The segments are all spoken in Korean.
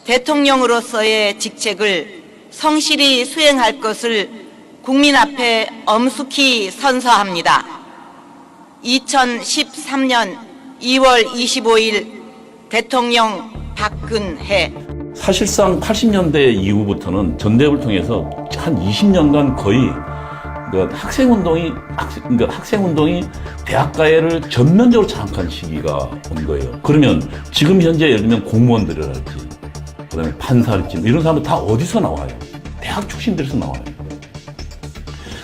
대통령으로서의 직책을 성실히 수행할 것을 국민 앞에 엄숙히 선서합니다. 2013년 2월 25일 대통령 박근혜. 사실상 80년대 이후부터는 전대협을 통해서 한 20년간 거의 학생운동이 대학가해를 전면적으로 장악한 시기가 온 거예요. 그러면 지금 현재 예를 들면 공무원들이랄지, 그 다음에 판사랄지, 이런 사람들 다 어디서 나와요? 대학 출신들에서 나와요.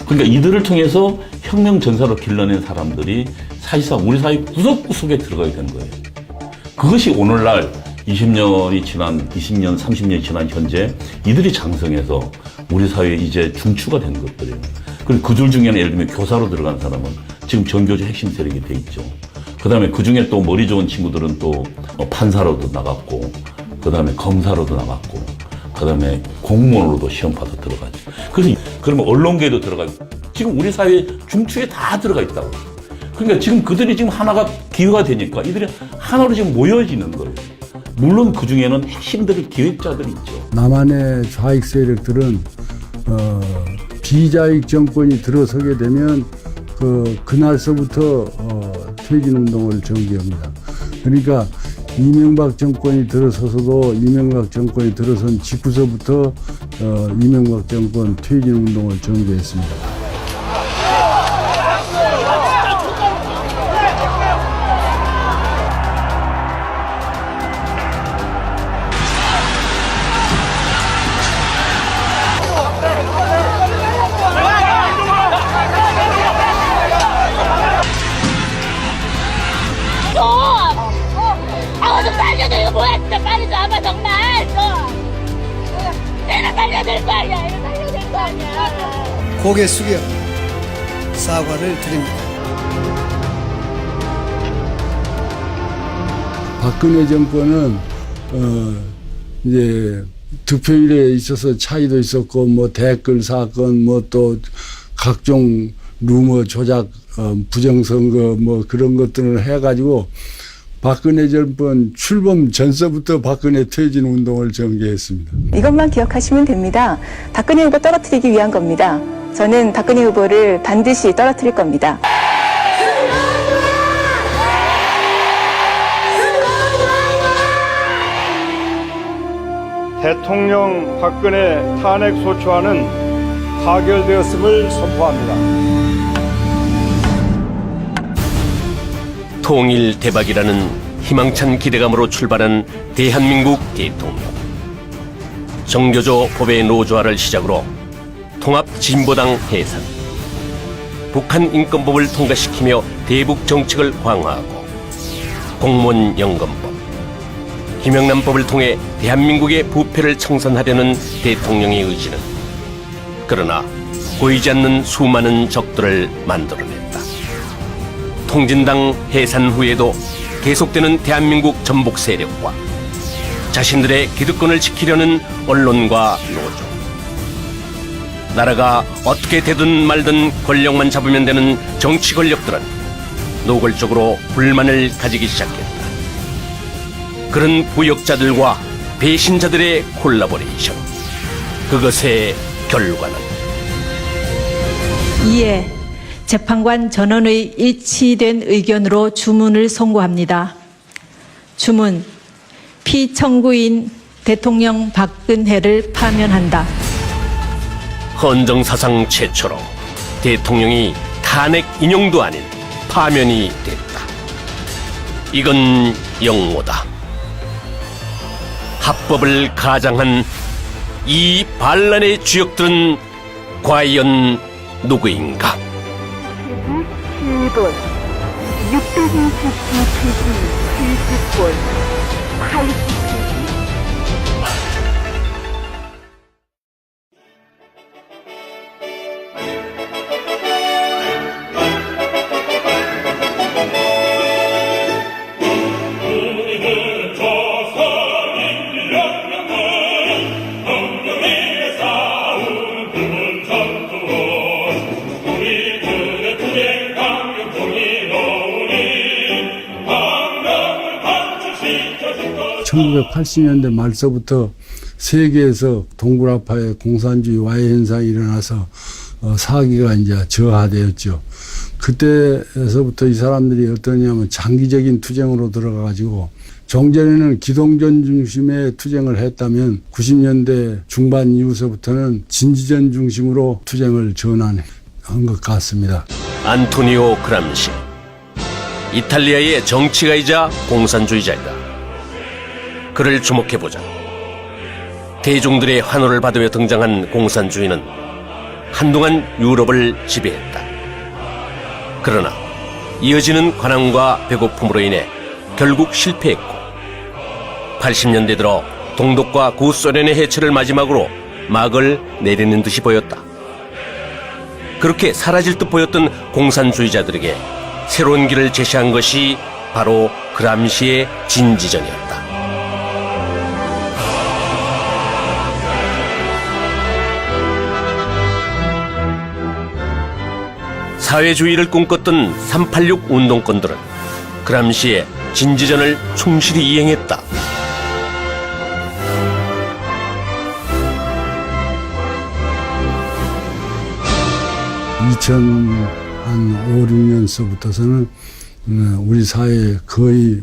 그러니까 이들을 통해서 혁명 전사로 길러낸 사람들이 사실상 우리 사회 구석구석에 들어가게 된 거예요. 그것이 오늘날 20년, 30년이 지난 현재 이들이 장성해서 우리 사회에 이제 중추가 된 것들이에요. 그리고 그들 중에는 예를 들면 교사로 들어간 사람은 지금 전교조 핵심 세력이 돼 있죠. 그 다음에 그 중에 또 머리 좋은 친구들은 또 판사로도 나갔고, 그 다음에 검사로도 나갔고, 그 다음에 공무원으로도 시험 봐서 들어가죠. 그래서 그러면 언론계에도 들어가고, 지금 우리 사회 중추에 다 들어가 있다고. 그러니까 지금 그들이 지금 하나가 기회가 되니까 이들이 하나로 지금 모여지는 거예요. 물론 그 중에는 핵심들 기획자들이 있죠. 남한의 좌익 세력들은 비자익 정권이 들어서게 되면 그날서부터 퇴진운동을 전개합니다. 그러니까 이명박 정권이 들어서서도 이명박 정권이 들어선 직후서부터 이명박 정권 퇴진운동을 전개했습니다. 좀 살려줘. 이거 뭐야 진짜. 빨리 잡아 정말. 내가 살려줄 거 아니야. 이거 살려줄 거 아니야. 고개 숙여 사과를 드립니다. 박근혜 정권은 이제 득표율에 있어서 차이도 있었고, 뭐 댓글 사건, 뭐 또 각종 루머 조작, 부정선거 뭐 그런 것들을 해가지고 박근혜 정권 출범 전서부터 박근혜 퇴진 운동을 전개했습니다. 이것만 기억하시면 됩니다. 박근혜 후보 떨어뜨리기 위한 겁니다. 저는 박근혜 후보를 반드시 떨어뜨릴 겁니다. 대통령 박근혜 탄핵 소추안은 타결되었음을 선포합니다. 통일 대박이라는 희망찬 기대감으로 출발한 대한민국 대통령. 정교조 법외 노조화를 시작으로 통합 진보당 해산, 북한 인권법을 통과시키며 대북 정책을 강화하고 공무원 연금법, 김영란법을 통해 대한민국의 부패를 청산하려는 대통령의 의지는 그러나 보이지 않는 수많은 적들을 만들어냈다. 통진당 해산 후에도 계속되는 대한민국 전복 세력과 자신들의 기득권을 지키려는 언론과 노조, 나라가 어떻게 되든 말든 권력만 잡으면 되는 정치 권력들은 노골적으로 불만을 가지기 시작했다. 그런 부역자들과 배신자들의 콜라보레이션, 그것의 결과는 이에 재판관 전원의 일치된 의견으로 주문을 선고합니다. 주문, 피청구인 대통령 박근혜를 파면한다. 헌정사상 최초로 대통령이 탄핵 인용도 아닌 파면이 됐다. 이건 영모다. 합법을 가장한 이 반란의 주역들은 과연 누구인가? 7번 627기 70번 80. 1980년대 말서부터 세계에서 동굴압화의 공산주의 와해 현상이 일어나서 사기가 이제 저하되었죠. 그때에서부터 이 사람들이 어떠냐면 장기적인 투쟁으로 들어가가지고 종전에는 기동전 중심의 투쟁을 했다면 90년대 중반 이후서부터는 진지전 중심으로 투쟁을 전환한 것 같습니다. 안토니오 그람시, 이탈리아의 정치가이자 공산주의자이다. 그를 주목해보자. 대중들의 환호를 받으며 등장한 공산주의는 한동안 유럽을 지배했다. 그러나 이어지는 관항과 배고픔으로 인해 결국 실패했고 80년대 들어 동독과 구소련의 해체를 마지막으로 막을 내리는 듯이 보였다. 그렇게 사라질 듯 보였던 공산주의자들에게 새로운 길을 제시한 것이 바로 그람시의 진지전이었다. 사회주의를 꿈꿨던 386 운동권들은 그람시의 진지전을 충실히 이행했다. 2005, 6년서부터서는 우리 사회의 거의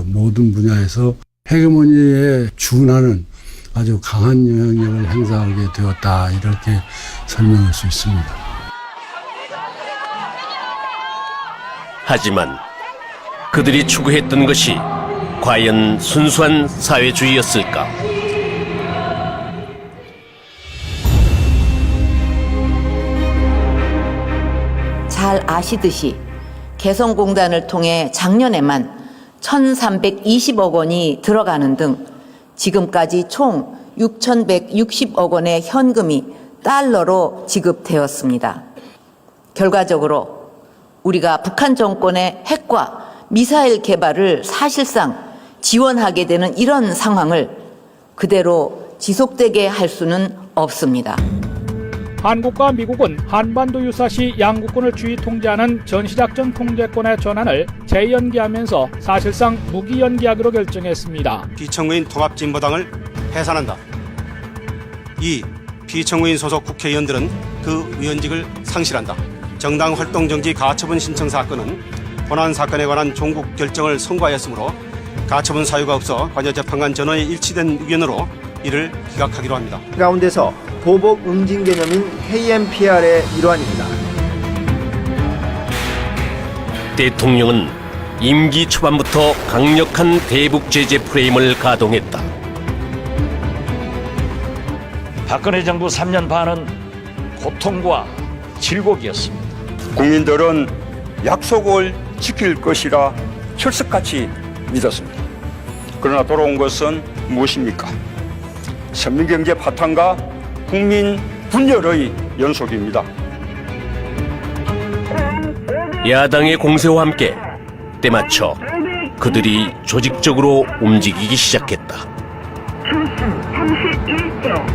모든 분야에서 헤게모니에 준하는 아주 강한 영향력을 행사하게 되었다, 이렇게 설명할 수 있습니다. 하지만 그들이 추구했던 것이 과연 순수한 사회주의였을까? 잘 아시듯이 개성공단을 통해 작년에만 1,320억 원이 들어가는 등 지금까지 총 6,160억 원의 현금이 달러로 지급되었습니다. 결과적으로 우리가 북한 정권의 핵과 미사일 개발을 사실상 지원하게 되는 이런 상황을 그대로 지속되게 할 수는 없습니다. 한국과 미국은 한반도 유사시 양국군을 주의 통제하는 전시작전 통제권의 전환을 재연기하면서 사실상 무기연기하기로 결정했습니다. 비청구인 통합진보당을 해산한다. 2. 비청구인 소속 국회의원들은 그 의원직을 상실한다. 정당 활동 정지 가처분 신청 사건은 본안 사건에 관한 종국 결정을 선고하였으므로 가처분 사유가 없어 관여재판관 전원의 일치된 의견으로 이를 기각하기로 합니다. 가운데서 보복 응징 개념인 KMPR의 일환입니다. 대통령은 임기 초반부터 강력한 대북 제재 프레임을 가동했다. 박근혜 정부 3년 반은 고통과 질곡이었습니다. 국민들은 약속을 지킬 것이라 철석같이 믿었습니다. 그러나 돌아온 것은 무엇입니까? 선민경제 파탄과 국민 분열의 연속입니다. 야당의 공세와 함께 때맞춰 그들이 조직적으로 움직이기 시작했다. 초수 31조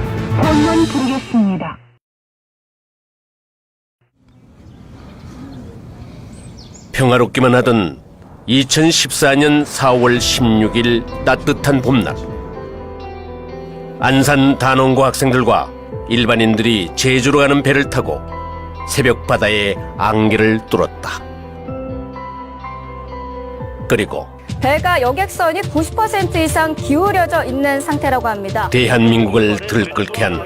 공문 드리겠습니다. 평화롭기만 하던 2014년 4월 16일 따뜻한 봄날, 안산 단원고 학생들과 일반인들이 제주로 가는 배를 타고 새벽 바다의 안개를 뚫었다. 그리고 배가 여객선이 90% 이상 기울여져 있는 상태라고 합니다. 대한민국을 들끓게 한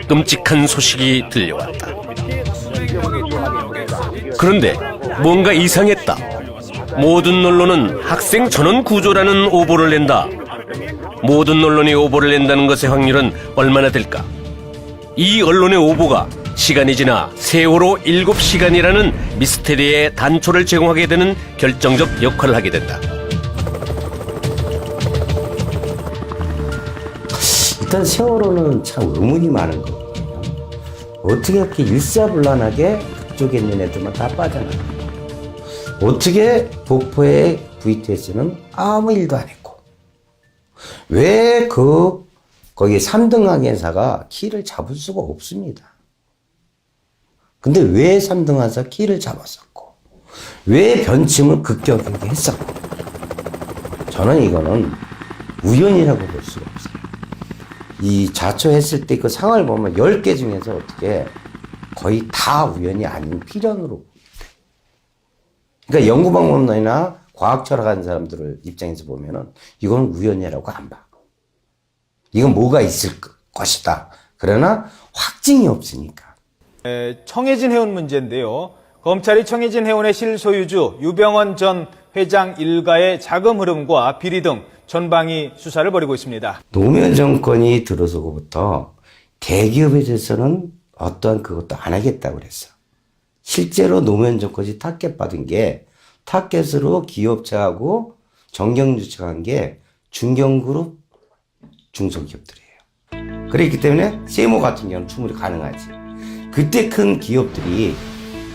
끔찍한 소식이 들려왔다. 그런데 뭔가 이상했다. 모든 언론은 학생 전원 구조라는 오보를 낸다. 모든 언론이 오보를 낸다는 것의 확률은 얼마나 될까? 이 언론의 오보가 시간이 지나 세월호 7시간이라는 미스테리의 단초를 제공하게 되는 결정적 역할을 하게 된다. 일단 세월호는 참 의문이 많은 거예요. 어떻게 이렇게 일사불란하게 그쪽에 있는 애들만 다 빠져나가? 어떻게 목포의 VTS는 아무 일도 안 했고, 왜 거기 3등 항해사가 키를 잡을 수가 없습니다. 근데 왜 3등 항해사 키를 잡았었고, 왜 변침을 급격하게 했었고, 저는 이거는 우연이라고 볼 수가 없어요. 이 자초했을 때 그 상을 보면 10개 중에서 어떻게 거의 다 우연이 아닌 필연으로. 그러니까 연구방법론이나 과학 철학하는 사람들을 입장에서 보면은 이건 우연이라고 안 봐. 이건 뭐가 있을 것이다. 그러나 확증이 없으니까. 청해진 해운 문제인데요. 검찰이 청해진 해운의 실소유주 유병헌 전 회장 일가의 자금 흐름과 비리 등 전방위 수사를 벌이고 있습니다. 노무현 정권이 들어서고부터 대기업에 대해서는 어떠한 그것도 안 하겠다고 그랬어. 실제로 노무현 정권이 타겟 받은 게 타겟으로 기업체하고 정경유착한 게 중견그룹 중소기업들이에요. 그렇기 때문에 세모 같은 경우는 충분히 가능하지. 그때 큰 기업들이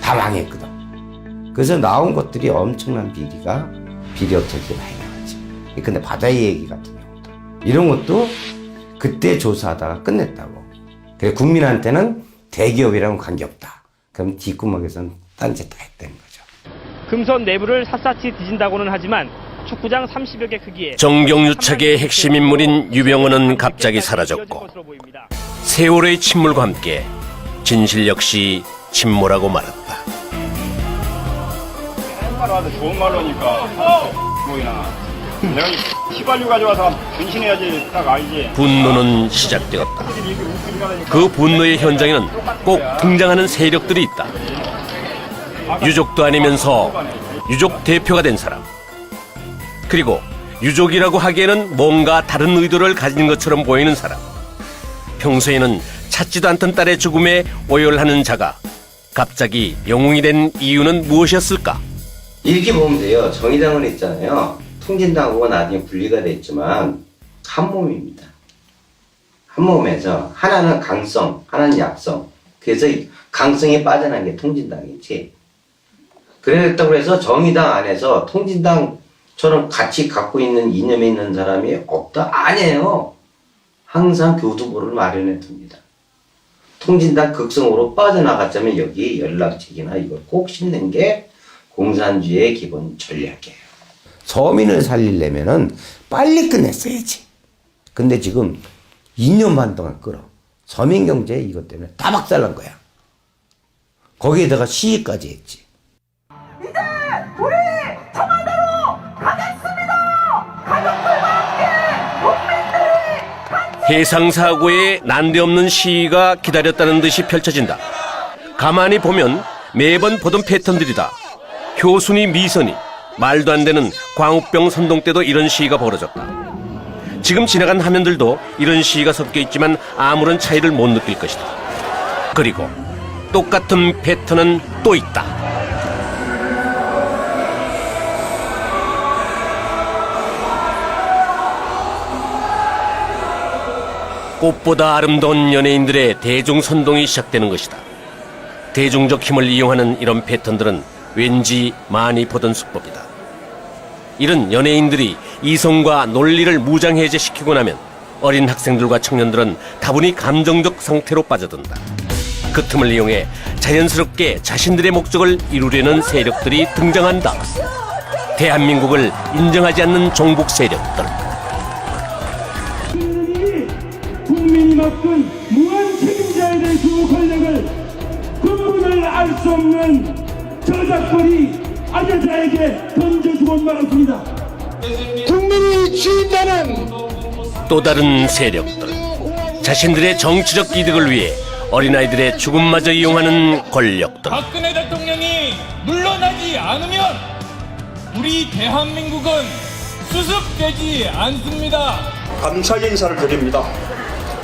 다 망했거든. 그래서 나온 것들이 엄청난 비리 어떻게 많이 나왔지. 근데 바다의 얘기 같은 경우도 이런 것도 그때 조사하다가 끝냈다고. 그래서 국민한테는 대기업이랑은 관계없다. 그럼 뒷구멍에서는 딴짓 다 했다는 거죠. 금선 내부를 샅샅이 뒤진다고는 하지만 축구장 30여 개 크기의 정경유착의 핵심 인물인 유병헌은 갑자기 사라졌고 세월의 침몰과 함께 진실 역시 침몰하고 말았다. 좋은 말로니까 보이나. 내가 휘발유 가져와서 변신해야지 딱 알지. 분노는 시작되었다. 그 분노의 현장에는 꼭 등장하는 세력들이 있다. 유족도 아니면서 유족 대표가 된 사람. 그리고 유족이라고 하기에는 뭔가 다른 의도를 가진 것처럼 보이는 사람. 평소에는 찾지도 않던 딸의 죽음에 오열하는 자가 갑자기 영웅이 된 이유는 무엇이었을까? 이렇게 보면 돼요. 정의당은 있잖아요. 통진당하고 나중에 분리가 됐지만 한 몸입니다. 한 몸에서 하나는 강성, 하나는 약성. 그래서 강성이 빠져난 게 통진당이지. 그랬다고 해서 정의당 안에서 통진당처럼 같이 갖고 있는 이념에 있는 사람이 없다? 아니에요. 항상 교두보를 마련해 둡니다. 통진당 극성으로 빠져나갔자면 여기 연락책이나 이걸 꼭 씹는 게 공산주의의 기본 전략이에요. 서민을 살리려면은 빨리 끝냈어야지. 근데 지금 2년 반 동안 끌어. 서민경제 이것 때문에 다 박살난 거야. 거기에다가 시위까지 했지. 이제 우리 청와대로 가겠습니다. 가족들과 함께 국민들이 해상사고에 난데없는 시위가 기다렸다는 듯이 펼쳐진다. 가만히 보면 매번 보던 패턴들이다. 효순이 미선이 말도 안 되는 광우병 선동 때도 이런 시위가 벌어졌다. 지금 지나간 화면들도 이런 시위가 섞여 있지만 아무런 차이를 못 느낄 것이다. 그리고 똑같은 패턴은 또 있다. 꽃보다 아름다운 연예인들의 대중선동이 시작되는 것이다. 대중적 힘을 이용하는 이런 패턴들은 왠지 많이 보던 수법이다. 이런 연예인들이 이성과 논리를 무장해제시키고 나면 어린 학생들과 청년들은 다분히 감정적 상태로 빠져든다. 그 틈을 이용해 자연스럽게 자신들의 목적을 이루려는 세력들이 등장한다. 대한민국을 인정하지 않는 종북 세력들. 국민이 맡은 무한 책임자에 대한 그 권력을 그분을 알 수 없는 저작거리 아재자에게 던져주고 말았습니다. 국민이 주인다는 또 다른 세력들. 자신들의 정치적 이득을 위해 어린아이들의 죽음마저 이용하는 권력들. 박근혜 대통령이 물러나지 않으면 우리 대한민국은 수습되지 않습니다. 감사의 인사를 드립니다.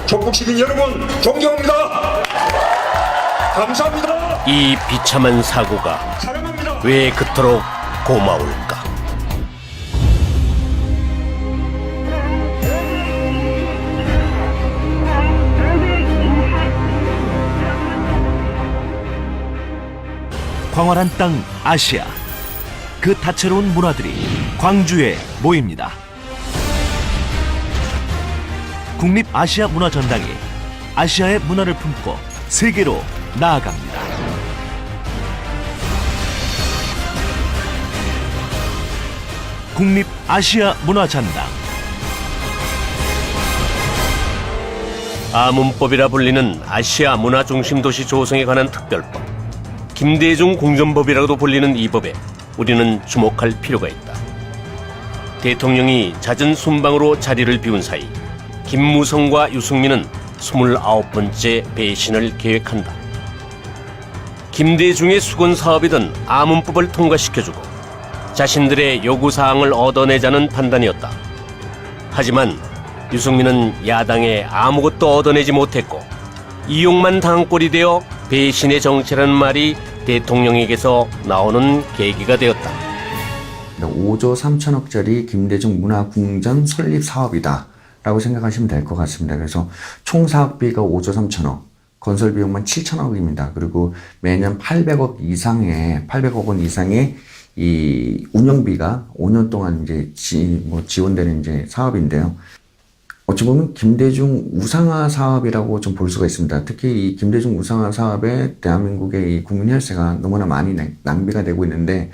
전국 시민 여러분 존경합니다. 감사합니다. 이 비참한 사고가 왜 그토록 고마울까? 광활한 땅 아시아. 그 다채로운 문화들이 광주에 모입니다. 국립 아시아 문화전당이 아시아의 문화를 품고 세계로 나아갑니다. 국립 아시아 문화전당 아문법이라 불리는 아시아 문화 중심 도시 조성에 관한 특별법, 김대중 공전법이라고도 불리는 이 법에 우리는 주목할 필요가 있다. 대통령이 잦은 순방으로 자리를 비운 사이 김무성과 유승민은 29번째 배신을 계획한다. 김대중의 수건 사업이든 아문법을 통과시켜주고 자신들의 요구사항을 얻어내자는 판단이었다. 하지만 유승민은 야당에 아무것도 얻어내지 못했고 이용만 당한 꼴이 되어 배신의 정체라는 말이 대통령에게서 나오는 계기가 되었다. 5조 3천억짜리 김대중 문화궁전 설립 사업이다 라고 생각하시면 될 것 같습니다. 그래서 총 사업비가 5조 3천억, 건설 비용만 7천억입니다. 그리고 매년 800억 원 이상의 이 운영비가 5년 동안 이제 지원되는 이제 사업인데요. 어찌 보면 김대중 우상화 사업이라고 좀 볼 수가 있습니다. 특히 이 김대중 우상화 사업에 대한민국의 이 국민 혈세가 너무나 많이 낭비가 되고 있는데,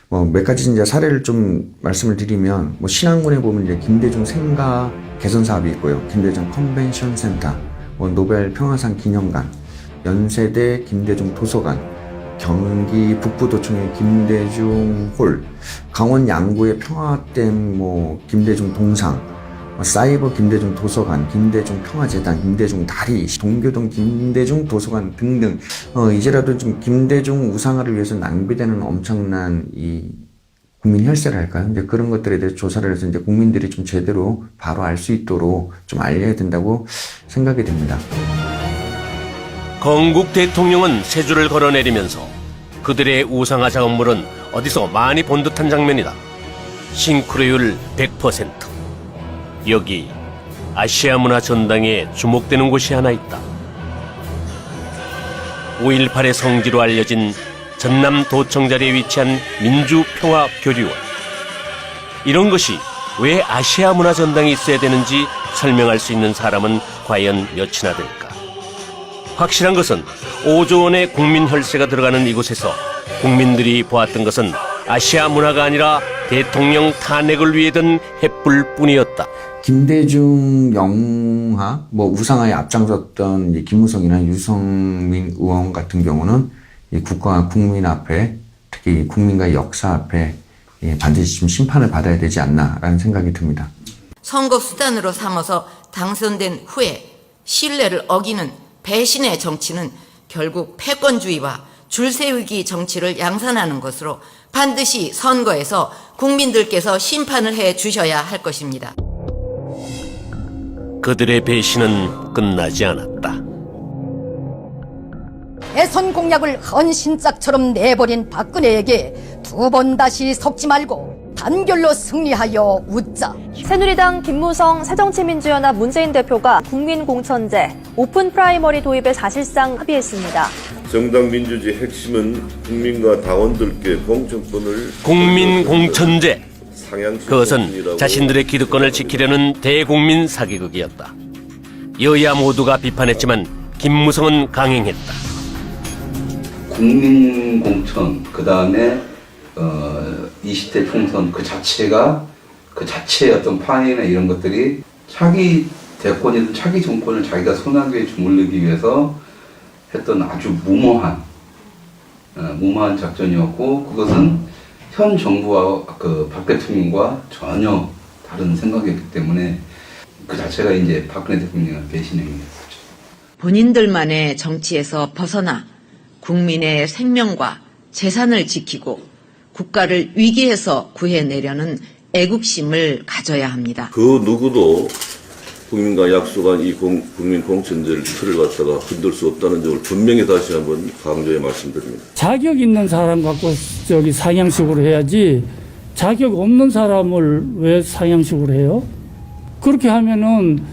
몇 가지 이제 사례를 좀 말씀을 드리면, 신안군에 보면 이제 김대중 생가 개선 사업이 있고요. 김대중 컨벤션 센터, 노벨 평화상 기념관, 연세대 김대중 도서관, 경기 북부도청의 김대중 홀, 강원 양구의 평화댐 김대중 동상, 사이버 김대중 도서관, 김대중 평화재단, 김대중 다리, 동교동 김대중 도서관 등등, 이제라도 좀 김대중 우상화를 위해서 낭비되는 엄청난 이 국민 혈세랄까요? 이제 그런 것들에 대해서 조사를 해서 이제 국민들이 좀 제대로 바로 알 수 있도록 좀 알려야 된다고 생각이 됩니다. 건국 대통령은 세 줄을 걸어내리면서 그들의 우상화 작업물은 어디서 많이 본 듯한 장면이다. 싱크로율 100%. 여기 아시아 문화 전당에 주목되는 곳이 하나 있다. 5.18의 성지로 알려진 전남 도청자리에 위치한 민주평화교류원. 이런 것이 왜 아시아 문화 전당이 있어야 되는지 설명할 수 있는 사람은 과연 몇이나 될까? 확실한 것은 5조 원의 국민 혈세가 들어가는 이곳에서 국민들이 보았던 것은 아시아 문화가 아니라 대통령 탄핵을 위해 든 횃불뿐이었다. 김대중 영화, 우상화에 앞장섰던 이 김무성이나 유성민 의원 같은 경우는 이 국가와 국민 앞에, 특히 국민과의 역사 앞에 반드시 좀 심판을 받아야 되지 않나라는 생각이 듭니다. 선거 수단으로 삼아서 당선된 후에 신뢰를 어기는 배신의 정치는 결국 패권주의와 줄세우기 정치를 양산하는 것으로 반드시 선거에서 국민들께서 심판을 해 주셔야 할 것입니다. 그들의 배신은 끝나지 않았다. 대선 공약을 헌신짝처럼 내버린 박근혜에게 두 번 다시 속지 말고 단결로 승리하여 웃자. 새누리당 김무성 새정치민주연합 문재인 대표가 국민공천제, 오픈 프라이머리 도입에 사실상 합의했습니다. 정당 민주주의 핵심은 국민과 당원들께 공천권을 국민공천제. 그것은 자신들의 기득권을 지키려는 대국민 사기극이었다. 여야 모두가 비판했지만 김무성은 강행했다. 국민공천, 그 다음에 20대 총선 그 자체의 어떤 파행이나 이런 것들이 차기 대권이든 차기 정권을 자기가 손아귀에 주물르기 위해서 했던 아주 무모한 작전이었고, 그것은 현 정부와 박 대통령과 전혀 다른 생각이었기 때문에 그 자체가 이제 박근혜 대통령의 배신 행위였죠. 본인들만의 정치에서 벗어나 국민의 생명과 재산을 지키고 국가를 위기에서 구해내려는 애국심을 가져야 합니다. 그 누구도 국민과 약속한 이 국민 공천제를 틀을 갖다가 흔들 수 없다는 점을 분명히 다시 한번 강조해 말씀드립니다. 자격 있는 사람 갖고 상향식으로 해야지 자격 없는 사람을 왜 상향식으로 해요? 그렇게 하면은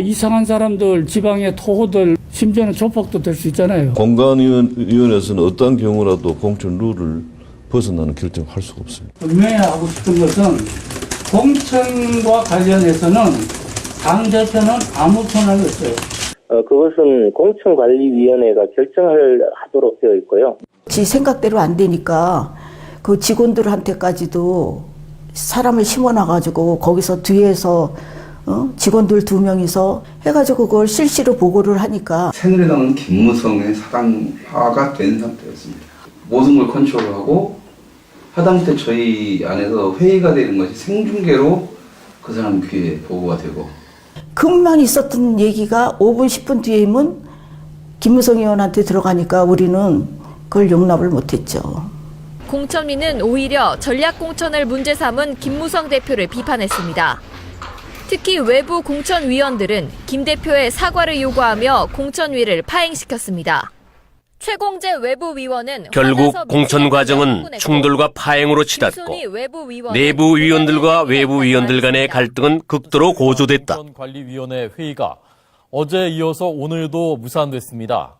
이상한 사람들, 지방의 토호들, 심지어는 조폭도 될 수 있잖아요. 공관위원회에서는 어떤 경우라도 공천 룰을 벗어나는 결정을 할 수가 없습니다. 분명히 하고 싶은 것은 공천과 관련해서는 당 대표는 아무 권한이 없어요. 그것은 공천관리위원회가 결정을 하도록 되어 있고요. 지 생각대로 안 되니까 그 직원들한테까지도 사람을 심어놔가지고 거기서 뒤에서 직원들 2명이서 해가지고 그걸 실시로 보고를 하니까 새누리당은 김무성의 사당화가 된 상태였습니다. 모든 걸 컨트롤하고 하다못해 저희 안에서 회의가 되는 것이 생중계로 그 사람 귀에 보고가 되고 금방 있었던 얘기가 5분 10분 뒤에면 김무성 의원한테 들어가니까 우리는 그걸 용납을 못했죠. 공천위는 오히려 전략공천을 문제 삼은 김무성 대표를 비판했습니다. 특히 외부 공천위원들은 김 대표의 사과를 요구하며 공천위를 파행시켰습니다. 최공재 외부위원은 결국 공천 과정은 충돌과 파행으로 치닫고 내부 위원들과 외부 위원들 간의 갈등은 극도로 고조됐다. 관리위원회 회의가 어제 이어서 오늘도 무산됐습니다.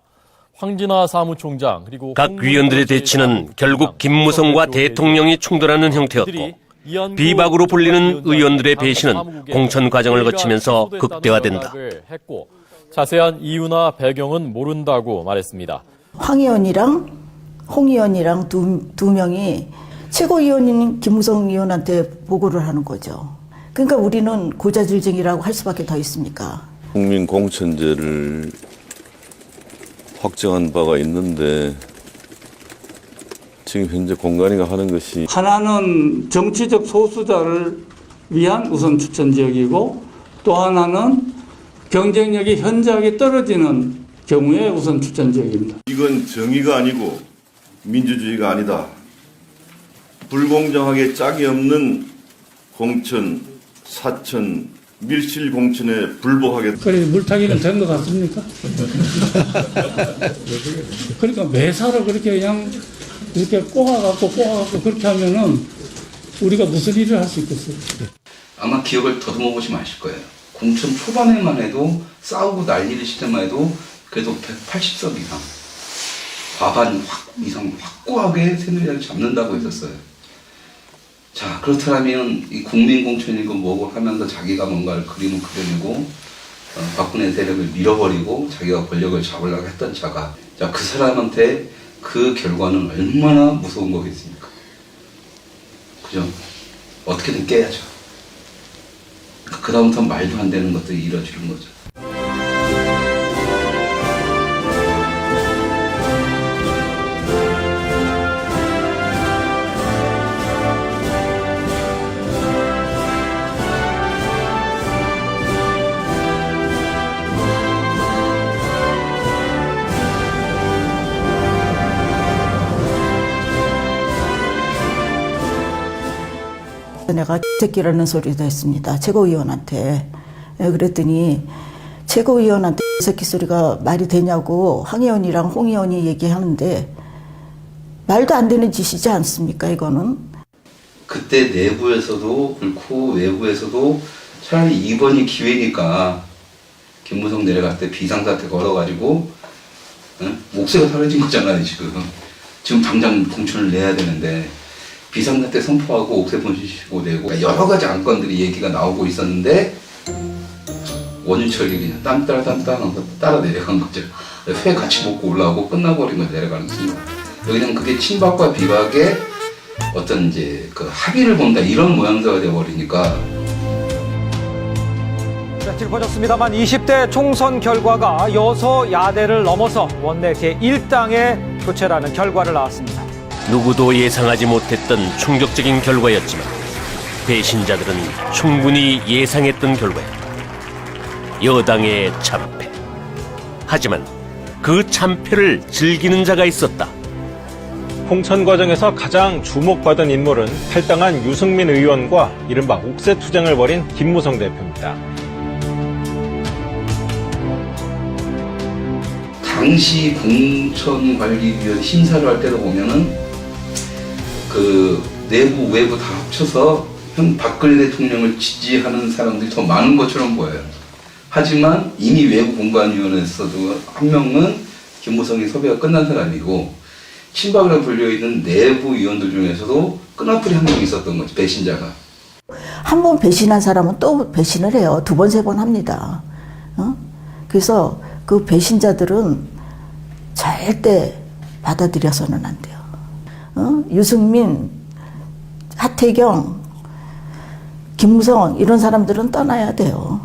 황진화 사무총장 그리고 각 위원들의 대치는 결국 김무성과 대통령이 충돌하는 형태였고 비박으로 불리는 의원들의 배신은 공천 과정을 거치면서 극대화된다. 자세한 이유나 배경은 모른다고 말했습니다. 황 의원이랑 홍 의원이랑 두 명이 최고위원인 김무성 의원한테 보고를 하는 거죠. 그러니까 우리는 고자질증이라고 할 수밖에 더 있습니까? 국민 공천제를 확정한 바가 있는데 지금 현재 공관위가 하는 것이 하나는 정치적 소수자를 위한 우선 추천 지역이고 또 하나는 경쟁력이 현저하게 떨어지는 경우에 우선 추천 지역입니다. 이건 정의가 아니고 민주주의가 아니다. 불공정하게 짝이 없는 공천, 사천, 밀실 공천에 불복하겠다. 그래 물타기는 된 것 같습니까? 그러니까 매사를 그렇게 그냥 이렇게 꼬아갖고 그렇게 하면은 우리가 무슨 일을 할 수 있겠어요? 아마 기억을 더듬어 보시면 아실 거예요. 공천 초반에만 해도 싸우고 난리를 칠 때만 해도 그래도 180석 이상, 과반 이상 확고하게 새누리당을 잡는다고 했었어요. 자, 그렇다면 이 국민공천이고 뭐고 하면서 자기가 뭔가를 그림을 그려내고 박근혜 세력을 밀어버리고 자기가 권력을 잡으려고 했던 자가 자, 그 사람한테 그 결과는 얼마나 무서운 거겠습니까? 그죠? 어떻게든 깨야죠. 그 다음부터 말도 안 되는 것들이 이루어지는 거죠. 내가 새끼라는 소리도 했습니다. 최고위원한테. 그랬더니 최고위원한테 새끼 소리가 말이 되냐고 황 의원이랑 홍 의원이 얘기하는데 말도 안 되는 짓이지 않습니까, 이거는? 그때 내부에서도 그렇고 외부에서도 차라리 이번이 기회니까 김무성 내려갈 때 비상사태 걸어가지고 목소리가 사라진 거잖아요, 지금. 지금 당장 공천을 내야 되는데 비상사태 선포하고 옥새 본시고 내고 여러 가지 안건들이 얘기가 나오고 있었는데 원유철이 그냥 땀따라 따라 내려간 거죠. 회 같이 먹고 올라오고 끝나버린 거 내려가는 순간. 여기는 그게 친박과 비박의 어떤 이제 그 합의를 본다 이런 모양새가 되어버리니까. 짚어졌습니다만 20대 총선 결과가 여소야대를 넘어서 원내 제1당의 교체라는 결과를 낳았습니다. 누구도 예상하지 못했던 충격적인 결과였지만 배신자들은 충분히 예상했던 결과였다. 여당의 참패. 하지만 그 참패를 즐기는 자가 있었다. 공천 과정에서 가장 주목받은 인물은 탈당한 유승민 의원과 이른바 옥새 투쟁을 벌인 김무성 대표입니다. 당시 공천관리위원 심사를 할 때도 보면은 그 내부 외부 다 합쳐서 박근혜 대통령을 지지하는 사람들이 더 많은 것처럼 보여요. 하지만 이미 외부 공관위원회에서도 한 명은 김무성이 섭외가 끝난 사람이고 친박이라고 불려있는 내부 위원들 중에서도 끈앞풀이 한 명 있었던 거죠. 배신자가. 한 번 배신한 사람은 또 배신을 해요. 2번, 3번 합니다. 그래서 그 배신자들은 절대 받아들여서는 안 돼요. 유승민, 하태경, 김무성 이런 사람들은 떠나야 돼요.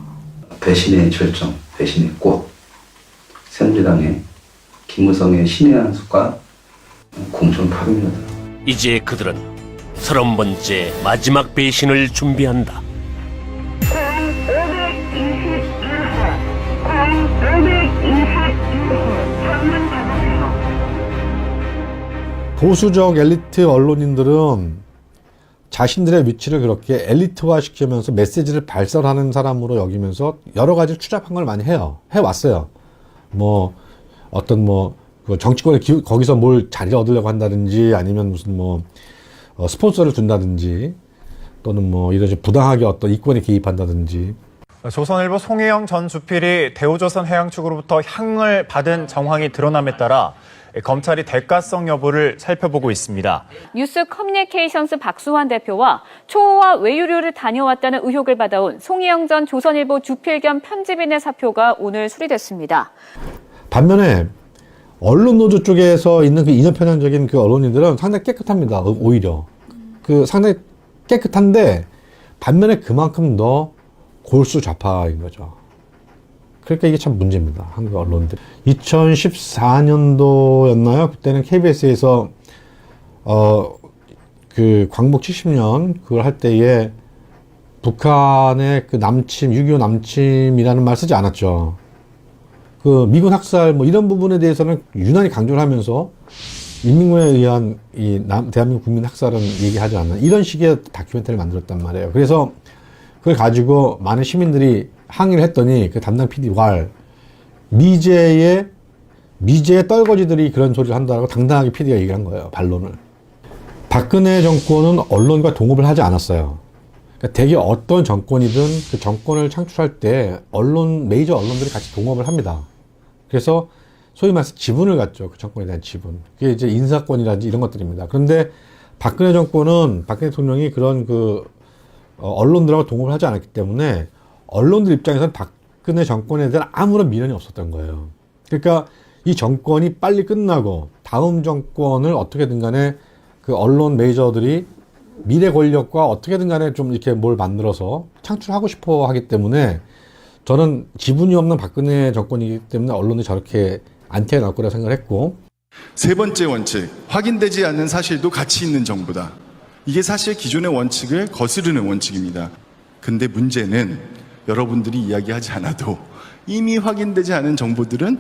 배신의 절정, 배신의 꽃. 새누리당의 김무성의 신의 한 수가 공천 파괴입니다. 이제 그들은 30번째 마지막 배신을 준비한다. 보수적 엘리트 언론인들은 자신들의 위치를 그렇게 엘리트화 시키면서 메시지를 발설하는 사람으로 여기면서 여러 가지를 추잡한 걸 많이 해왔어요. 뭐 어떤 그 정치권에 거기서 뭘 자리를 얻으려고 한다든지 아니면 무슨 스폰서를 준다든지 또는 이런 식으로 부당하게 어떤 이권에 개입한다든지. 조선일보 송혜영 전 주필이 대우조선 해양 측으로부터 향을 받은 정황이 드러남에 따라 검찰이 대가성 여부를 살펴보고 있습니다. 뉴스 커뮤니케이션스 박수환 대표와 초호화 외유료를 다녀왔다는 의혹을 받아온 송혜영 전 조선일보 주필 겸 편집인의 사표가 오늘 수리됐습니다. 반면에 언론 노조 쪽에서 있는 그 이념 편향적인 그 언론인들은 상당히 깨끗합니다. 오히려 상당히 깨끗한데 반면에 그만큼 더 골수 좌파인 거죠. 그러니까 이게 참 문제입니다. 한국 언론들. 2014년도였나요? 그때는 KBS에서 그 광복 70년 그걸 할 때에 북한의 그 남침, 6.25 남침이라는 말 쓰지 않았죠. 그 미군 학살 이런 부분에 대해서는 유난히 강조를 하면서 인민군에 의한 대한민국 국민 학살은 얘기하지 않는 이런 식의 다큐멘터리를 만들었단 말이에요. 그래서 그걸 가지고 많은 시민들이 항의를 했더니 그 담당 PD 미제의 떨거지들이 그런 소리를 한다고 당당하게 PD가 얘기를 한 거예요. 반론을. 박근혜 정권은 언론과 동업을 하지 않았어요. 그러니까 대개 어떤 정권이든 그 정권을 창출할 때 메이저 언론들이 같이 동업을 합니다. 그래서 소위 말해서 지분을 갖죠. 그 정권에 대한 지분. 그게 이제 인사권이라든지 이런 것들입니다. 그런데 박근혜 대통령이 그런 언론들하고 동업을 하지 않았기 때문에 언론들 입장에서는 박근혜 정권에 대한 아무런 미련이 없었던 거예요. 그러니까 이 정권이 빨리 끝나고 다음 정권을 어떻게든 간에 그 언론 메이저들이 미래 권력과 어떻게든 간에 좀 이렇게 뭘 만들어서 창출하고 싶어 하기 때문에 저는 지분이 없는 박근혜 정권이기 때문에 언론이 저렇게 안티에 나올 거라 생각을 했고. 세 번째 원칙, 확인되지 않는 사실도 가치 있는 정보다. 이게 사실 기존의 원칙을 거스르는 원칙입니다. 근데 문제는 여러분들이 이야기하지 않아도 이미 확인되지 않은 정보들은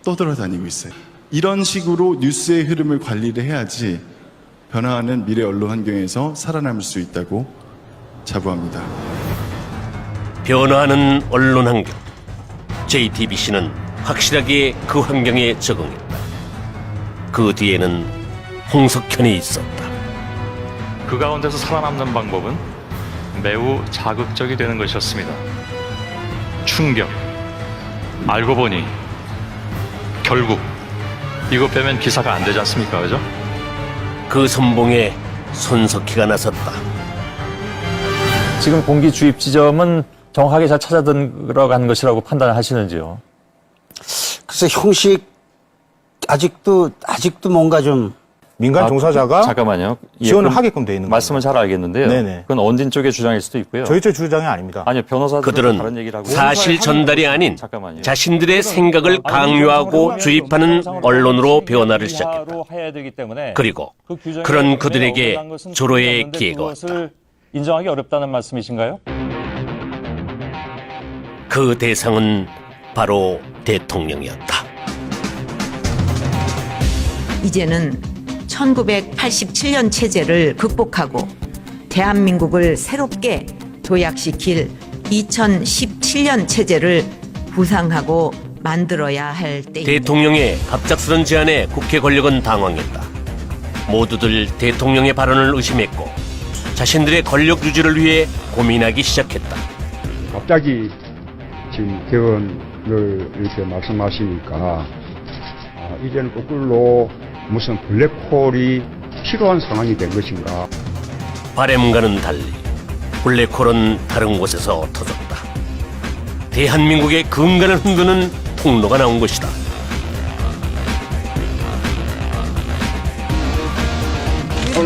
떠돌아다니고 있어요. 이런 식으로 뉴스의 흐름을 관리를 해야지 변화하는 미래 언론 환경에서 살아남을 수 있다고 자부합니다. 변화하는 언론 환경. JTBC는 확실하게 그 환경에 적응했다. 그 뒤에는 홍석현이 있었다. 그 가운데서 살아남는 방법은 매우 자극적이 되는 것이었습니다. 충격. 알고 보니 결국 이거 빼면 기사가 안 되지 않습니까? 그죠? 그 선봉에 손석희가 나섰다. 지금 공기 주입 지점은 정확하게 잘 찾아 들어간 것이라고 판단하시는지요? 글쎄 형식 아직도 뭔가 좀 민간 종사자가 잠깐만요. 지원을 하게끔 돼 있는 말씀은 잘 알겠는데요. 네네. 그건 언진 쪽의 주장일 수도 있고요. 저희 쪽 주장이 아닙니다. 아니요, 변호사들은 다른 얘기를 그들은 하고 사실 전달이 아닌 자신들의 생각을 강요하고 주입하는 언론으로 변화를 시작했다. 해야 되기 때문에 그리고 그런 그들에게 조로의 기회가 왔다. 인정하기 어렵다는 말씀이신가요? 그 대상은 바로 대통령이었다. 이제는 1987년 체제를 극복하고 대한민국을 새롭게 도약시킬 2017년 체제를 구상하고 만들어야 할 때입니다. 대통령의 갑작스런 제안에 국회 권력은 당황했다. 모두들 대통령의 발언을 의심했고 자신들의 권력 유지를 위해 고민하기 시작했다. 갑자기 지금 개헌을 이렇게 말씀하시니까 이제는 거꾸로 무슨 블랙홀이 필요한 상황이 된 것인가. 바램과는 달리 블랙홀은 다른 곳에서 터졌다. 대한민국의 근간을 흔드는 폭로가 나온 것이다.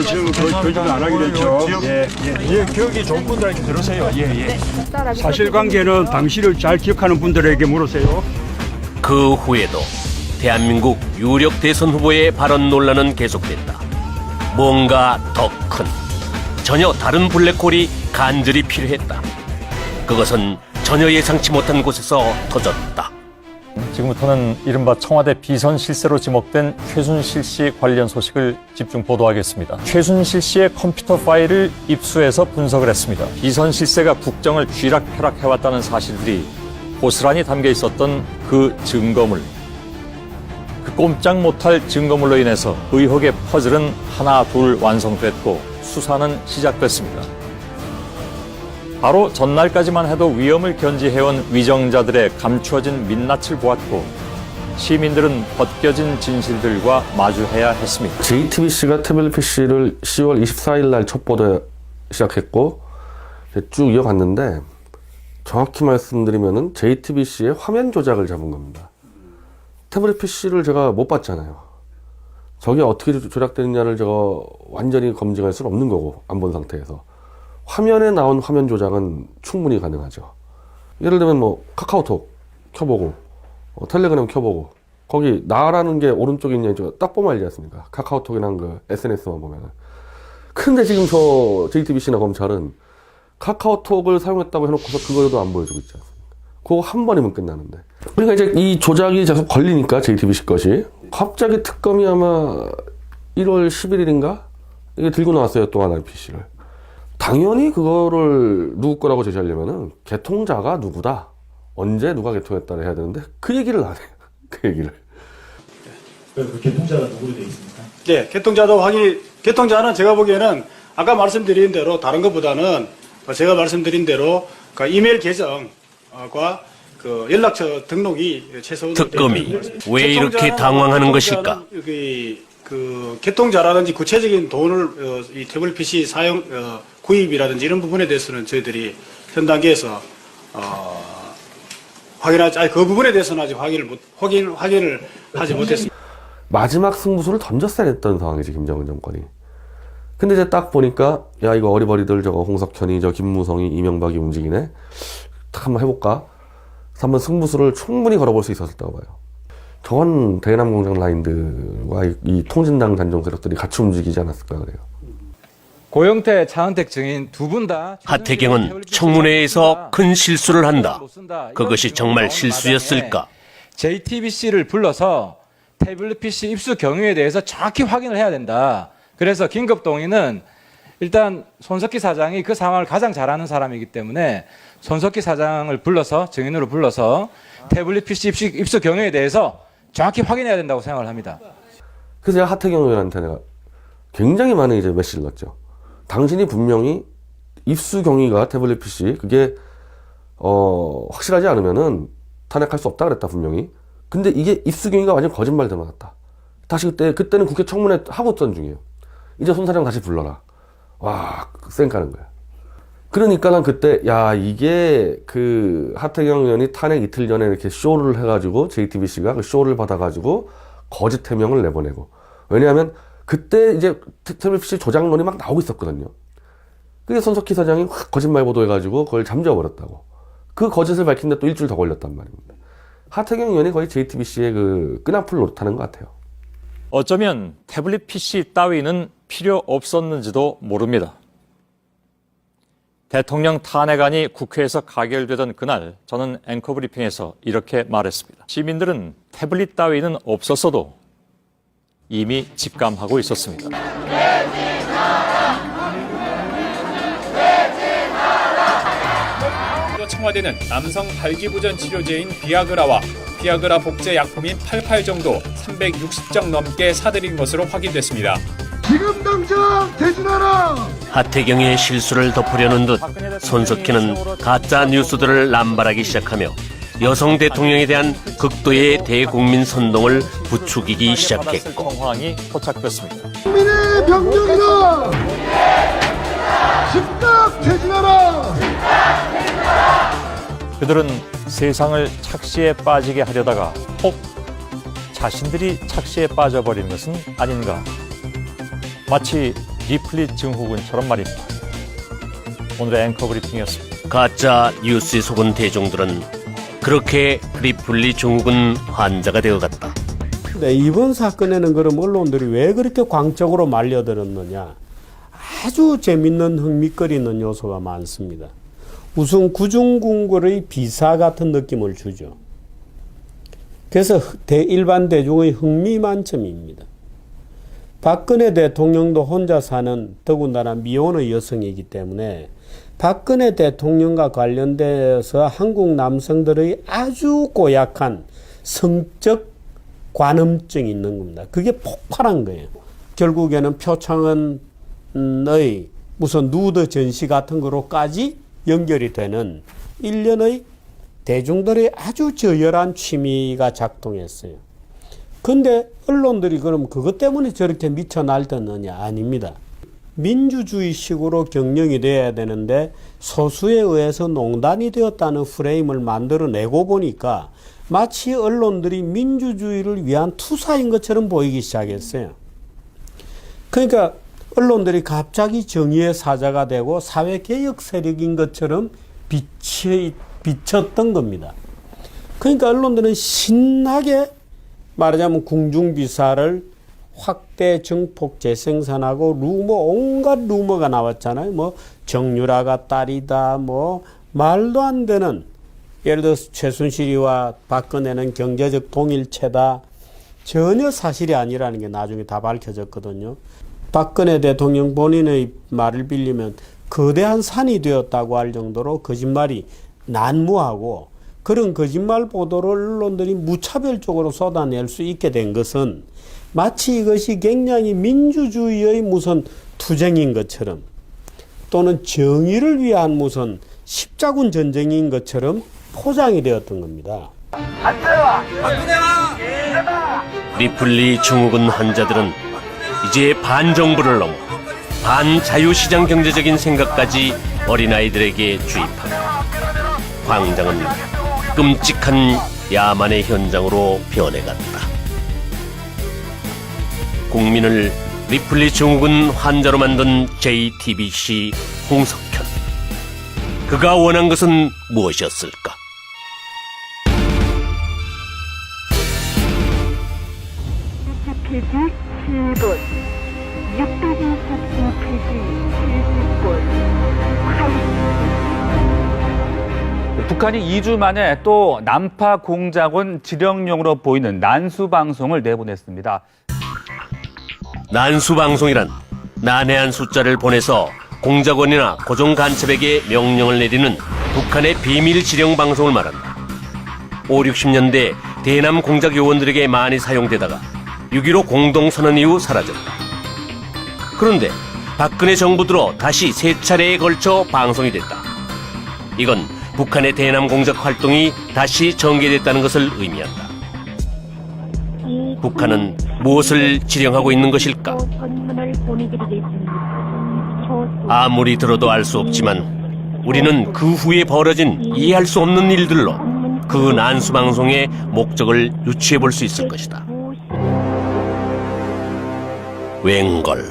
앞으로 지금 거짓말 안 하기로 했죠. 예, 기억이 좋은 분들한테 들으세요. 사실관계는 당시를 잘 기억하는 분들에게 물으세요. 그 후에도 대한민국 유력 대선 후보의 발언 논란은 계속됐다. 뭔가 더 큰, 전혀 다른 블랙홀이 간절히 필요했다. 그것은 전혀 예상치 못한 곳에서 터졌다. 지금부터는 이른바 청와대 비선 실세로 지목된 최순실 씨 관련 소식을 집중 보도하겠습니다. 최순실 씨의 컴퓨터 파일을 입수해서 분석을 했습니다. 비선 실세가 국정을 쥐락펴락해왔다는 사실들이 고스란히 담겨 있었던 그 증거물. 그 꼼짝 못할 증거물로 인해서 의혹의 퍼즐은 하나 둘 완성됐고 수사는 시작됐습니다. 바로 전날까지만 해도 위험을 견지해온 위정자들의 감추어진 민낯을 보았고 시민들은 벗겨진 진실들과 마주해야 했습니다. JTBC가 태블릿 PC를 10월 24일 날 첩보도 시작했고 쭉 이어갔는데 정확히 말씀드리면은 JTBC의 화면 조작을 잡은 겁니다. 태블릿 PC를 제가 못 봤잖아요. 저게 어떻게 조작되느냐를 제가 완전히 검증할 수는 없는 거고 안 본 상태에서. 화면에 나온 화면 조작은 충분히 가능하죠. 예를 들면 뭐 카카오톡 켜보고 텔레그램 켜보고 거기 나라는 게 오른쪽에 있냐 딱 보면 알지 않습니까? 카카오톡이랑 그 SNS만 보면은. 근데 지금 저 JTBC나 검찰은 카카오톡을 사용했다고 해놓고서 그거도 안 보여주고 있지 않습니까? 그거 한 번이면 끝나는데. 그러니까 이제 이 조작이 계속 걸리니까 JTBC 것이 갑자기 특검이 아마 1월 11일인가 이게 들고 나왔어요. 또 하나의 PC를. 당연히 그거를 누구 거라고 제시하려면은 개통자가 누구다, 언제 누가 개통했다를 해야 되는데 그 얘기를 안 해요. 그 얘기를. 그 개통자가 누구로 되어 있습니까? 네, 개통자는 제가 보기에는 아까 말씀드린 대로 다른 것보다는 제가 말씀드린 대로 그 이메일 계정과 그 연락처 등록이 최소한 특검이 왜 이렇게 당황하는 것일까? 그 개통자라든지 구체적인 돈을 이 태블릿 PC 사용 구입이라든지 이런 부분에 대해서는 저희들이 현 단계에서 그 부분에 대해서는 아직 확인을 하지 못했습니다. 마지막 승부수를 던졌어야 했던 상황이지 김정은 정권이. 근데 이제 딱 보니까 야 이거 어리버리들 저거 홍석현이 저 김무성이 이명박이 움직이네. 딱 한번 해볼까? 그래서 한번 승부수를 충분히 걸어볼 수 있었다고 봐요. 저건 대남공장 라인들과 이 통진당 단종 세력들이 같이 움직이지 않았을까 그래요. 고영태, 차은택 증인 두 분 다 하태경은 청문회에서 큰 실수를 한다. 그것이 정말 실수였을까? JTBC를 불러서 태블릿 PC 입수 경위에 대해서 정확히 확인을 해야 된다. 그래서 긴급동의는 일단 손석희 사장이 그 상황을 가장 잘 아는 사람이기 때문에 손석희 사장을 불러서 증인으로 불러서 태블릿 PC 입수 경위에 대해서 정확히 확인해야 된다고 생각을 합니다. 그래서 제가 하태경 의원한테 내가 굉장히 많은 이제 메시지를 넣었죠. 당신이 분명히 입수 경위가 태블릿 PC 그게 확실하지 않으면은 탄핵할 수 없다 그랬다 분명히. 근데 이게 입수 경위가 완전 거짓말대로 나왔다. 다시 그때는 국회 청문회 하고 있던 중이에요. 이제 손 사장 다시 불러라. 와, 쌩 까는 거야. 그러니까 난 그때 야 이게 그 하태경 의원이 탄핵 이틀 전에 이렇게 쇼를 해가지고 JTBC가 그 쇼를 받아가지고 거짓 해명을 내보내고. 왜냐하면 그때 이제 태블릿 PC 조작론이 막 나오고 있었거든요. 그게 손석희 사장이 확 거짓말 보도해가지고 그걸 잠재워버렸다고. 그 거짓을 밝히는데 또 일주일 더 걸렸단 말입니다. 하태경 의원이 거의 JTBC의 그 끈앞을 노릇하는 것 같아요. 어쩌면 태블릿 PC 따위는 필요 없었는지도 모릅니다. 대통령 탄핵안이 국회에서 가결되던 그날 저는 앵커 브리핑에서 이렇게 말했습니다. 시민들은 태블릿 따위는 없었어도 이미 직감하고 있었습니다. 청와대는 남성 발기부전 치료제인 비아그라와 비아그라 복제 약품인 88정도 360정 넘게 사들인 것으로 확인됐습니다. 지금 당장 퇴진하라! 하태경의 실수를 덮으려는 듯 손석희는 가짜 뉴스들을 남발하기 시작하며 여성 대통령에 대한 극도의 대국민 선동을 부추기기 시작했고 상황이 포착됐습니다. 국민의 병력이다! 즉각 퇴진하라! 그들은 세상을 착시에 빠지게 하려다가 혹 자신들이 착시에 빠져버린 것은 아닌가. 마치 리플리 증후군처럼 말입니다. 오늘의 앵커 브리핑이었습니다. 가짜 뉴스에 속은 대중들은 그렇게 리플리 증후군 환자가 되어갔다. 네, 이번 사건에는 그럼 언론들이 왜 그렇게 광적으로 말려들었느냐? 아주 재밌는 흥미거리는 요소가 많습니다. 우선 구중궁궐의 비사 같은 느낌을 주죠. 그래서 일반 대중의 흥미 만점입니다. 박근혜 대통령도 혼자 사는 더군다나 미혼의 여성이기 때문에 박근혜 대통령과 관련돼서 한국 남성들의 아주 고약한 성적 관음증이 있는 겁니다. 그게 폭발한 거예요. 결국에는 표창원의 무슨 누드 전시 같은 거로까지 연결이 되는 일련의 대중들의 아주 저열한 취미가 작동했어요. 근데 언론들이 그럼 그것 때문에 저렇게 미쳐 날뛰느냐? 아닙니다. 민주주의식으로 경영이 돼야 되는데 소수에 의해서 농단이 되었다는 프레임을 만들어내고 보니까 마치 언론들이 민주주의를 위한 투사인 것처럼 보이기 시작했어요. 그러니까 언론들이 갑자기 정의의 사자가 되고 사회개혁 세력인 것처럼 비쳤던 겁니다. 그러니까 언론들은 신나게 말하자면 궁중비사를 확대 증폭 재생산하고 온갖 루머가 나왔잖아요. 뭐 정유라가 딸이다, 뭐 말도 안 되는, 예를 들어서 최순실이와 박근혜는 경제적 동일체다. 전혀 사실이 아니라는 게 나중에 다 밝혀졌거든요. 박근혜 대통령 본인의 말을 빌리면 거대한 산이 되었다고 할 정도로 거짓말이 난무하고, 그런 거짓말 보도를 언론들이 무차별적으로 쏟아낼 수 있게 된 것은 마치 이것이 굉장히 민주주의의 무슨 투쟁인 것처럼 또는 정의를 위한 무슨 십자군 전쟁인 것처럼 포장이 되었던 겁니다. 리플리 증후군 환자들은 이제 반정부를 넘어 반자유시장 경제적인 생각까지 어린아이들에게 주입한다. 광장은 끔찍한 야만의 현장으로 변해갔다. 국민을 리플리 증후군 환자로 만든 JTBC 홍석현. 그가 원한 것은 무엇이었을까? 페이지 7번, 622페이지 70번, 북한이 2주 만에 또 난파 공작원 지령용으로 보이는 난수 방송을 내보냈습니다. 난수 방송이란 난해한 숫자를 보내서 공작원이나 고정 간첩에게 명령을 내리는 북한의 비밀 지령 방송을 말한다. 5, 60년대 대남 공작 요원들에게 많이 사용되다가 6.15 공동선언 이후 사라졌다. 그런데 박근혜 정부 들어 다시 3차례에 걸쳐 방송이 됐다. 이건 북한의 대남 공작 활동이 다시 전개됐다는 것을 의미한다. 북한은 무엇을 지령하고 있는 것일까? 아무리 들어도 알 수 없지만 우리는 그 후에 벌어진 이해할 수 없는 일들로 그 난수 방송의 목적을 유추해 볼 수 있을 것이다. 웬걸.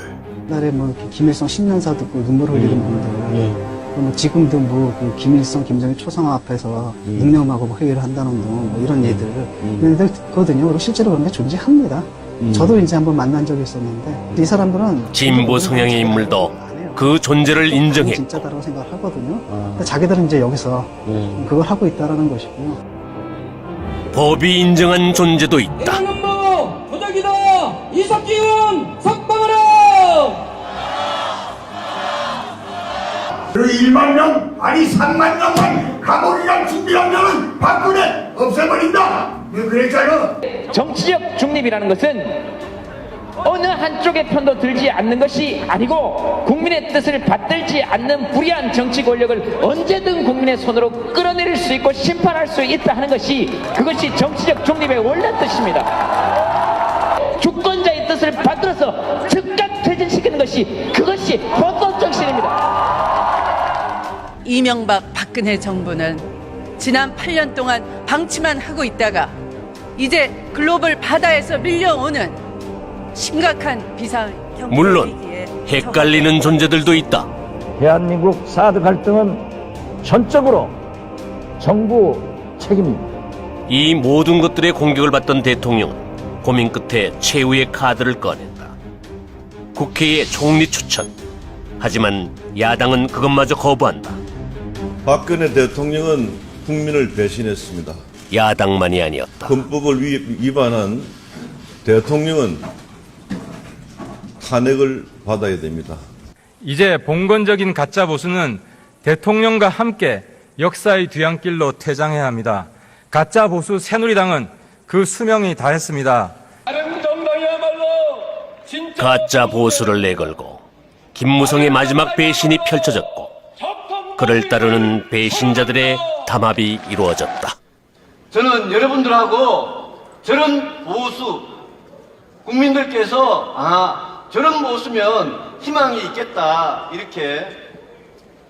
옛날에 뭐 김일성 신년사 듣고 눈물 흘리는 분들, 뭐 지금도 뭐 김일성, 김정일 초상화 앞에서 닉네임하고 뭐 회의를 한다는 뭐 이런 얘들 듣거든요. 그리고 실제로 그런 게 존재합니다. 저도 이제 한번 만난 적이 있었는데 이 사람들은 진보 성향의 인물도 그 존재를 인정해. 진짜다라고 생각을 하거든요. 근데 자기들은 이제 여기서 그걸 하고 있다라는 것이고요. 법이 인정한 존재도 있다. 대한민국 도적이다. 이석기훈 석방하라. 그 1만 명 아니 3만 명만 감옥이랑 준비하면은 박근혜 없애버린다. 그랬잖아. 정치적 중립이라는 것은 어느 한쪽의 편도 들지 않는 것이 아니고 국민의 뜻을 받들지 않는 불의한 정치 권력을 언제든 국민의 손으로 끌어내릴 수 있고 심판할 수 있다 하는 것이 그것이 정치적 중립의 원래 뜻입니다. 주권자의 뜻을 받들어서 즉각 퇴진시키는 것이 그것이 헌법 정신입니다. 이명박 박근혜 정부는 지난 8년 동안 방치만 하고 있다가 이제 글로벌 바다에서 밀려오는 심각한 비상 물론 헷갈리는 존재들도 있다. 대한민국 사드 갈등은 전적으로 정부 책임입니다. 이 모든 것들의 공격을 받던 대통령은 고민 끝에 최후의 카드를 꺼낸다. 국회의 총리 추천. 하지만 야당은 그것마저 거부한다. 박근혜 대통령은 국민을 배신했습니다. 야당만이 아니었다. 헌법을 위반한 대통령은 탄핵을 받아야 됩니다. 이제 봉건적인 가짜 보수는 대통령과 함께 역사의 뒤안길로 퇴장해야 합니다. 가짜 보수 새누리당은 그 수명이 다했습니다. 가짜 보수를 내걸고 김무성의 마지막 배신이 펼쳐졌고 그를 따르는 배신자들의 담합이 이루어졌다. 저는 여러분들하고 저런 보수 국민들께서 저런 보수면 희망이 있겠다 이렇게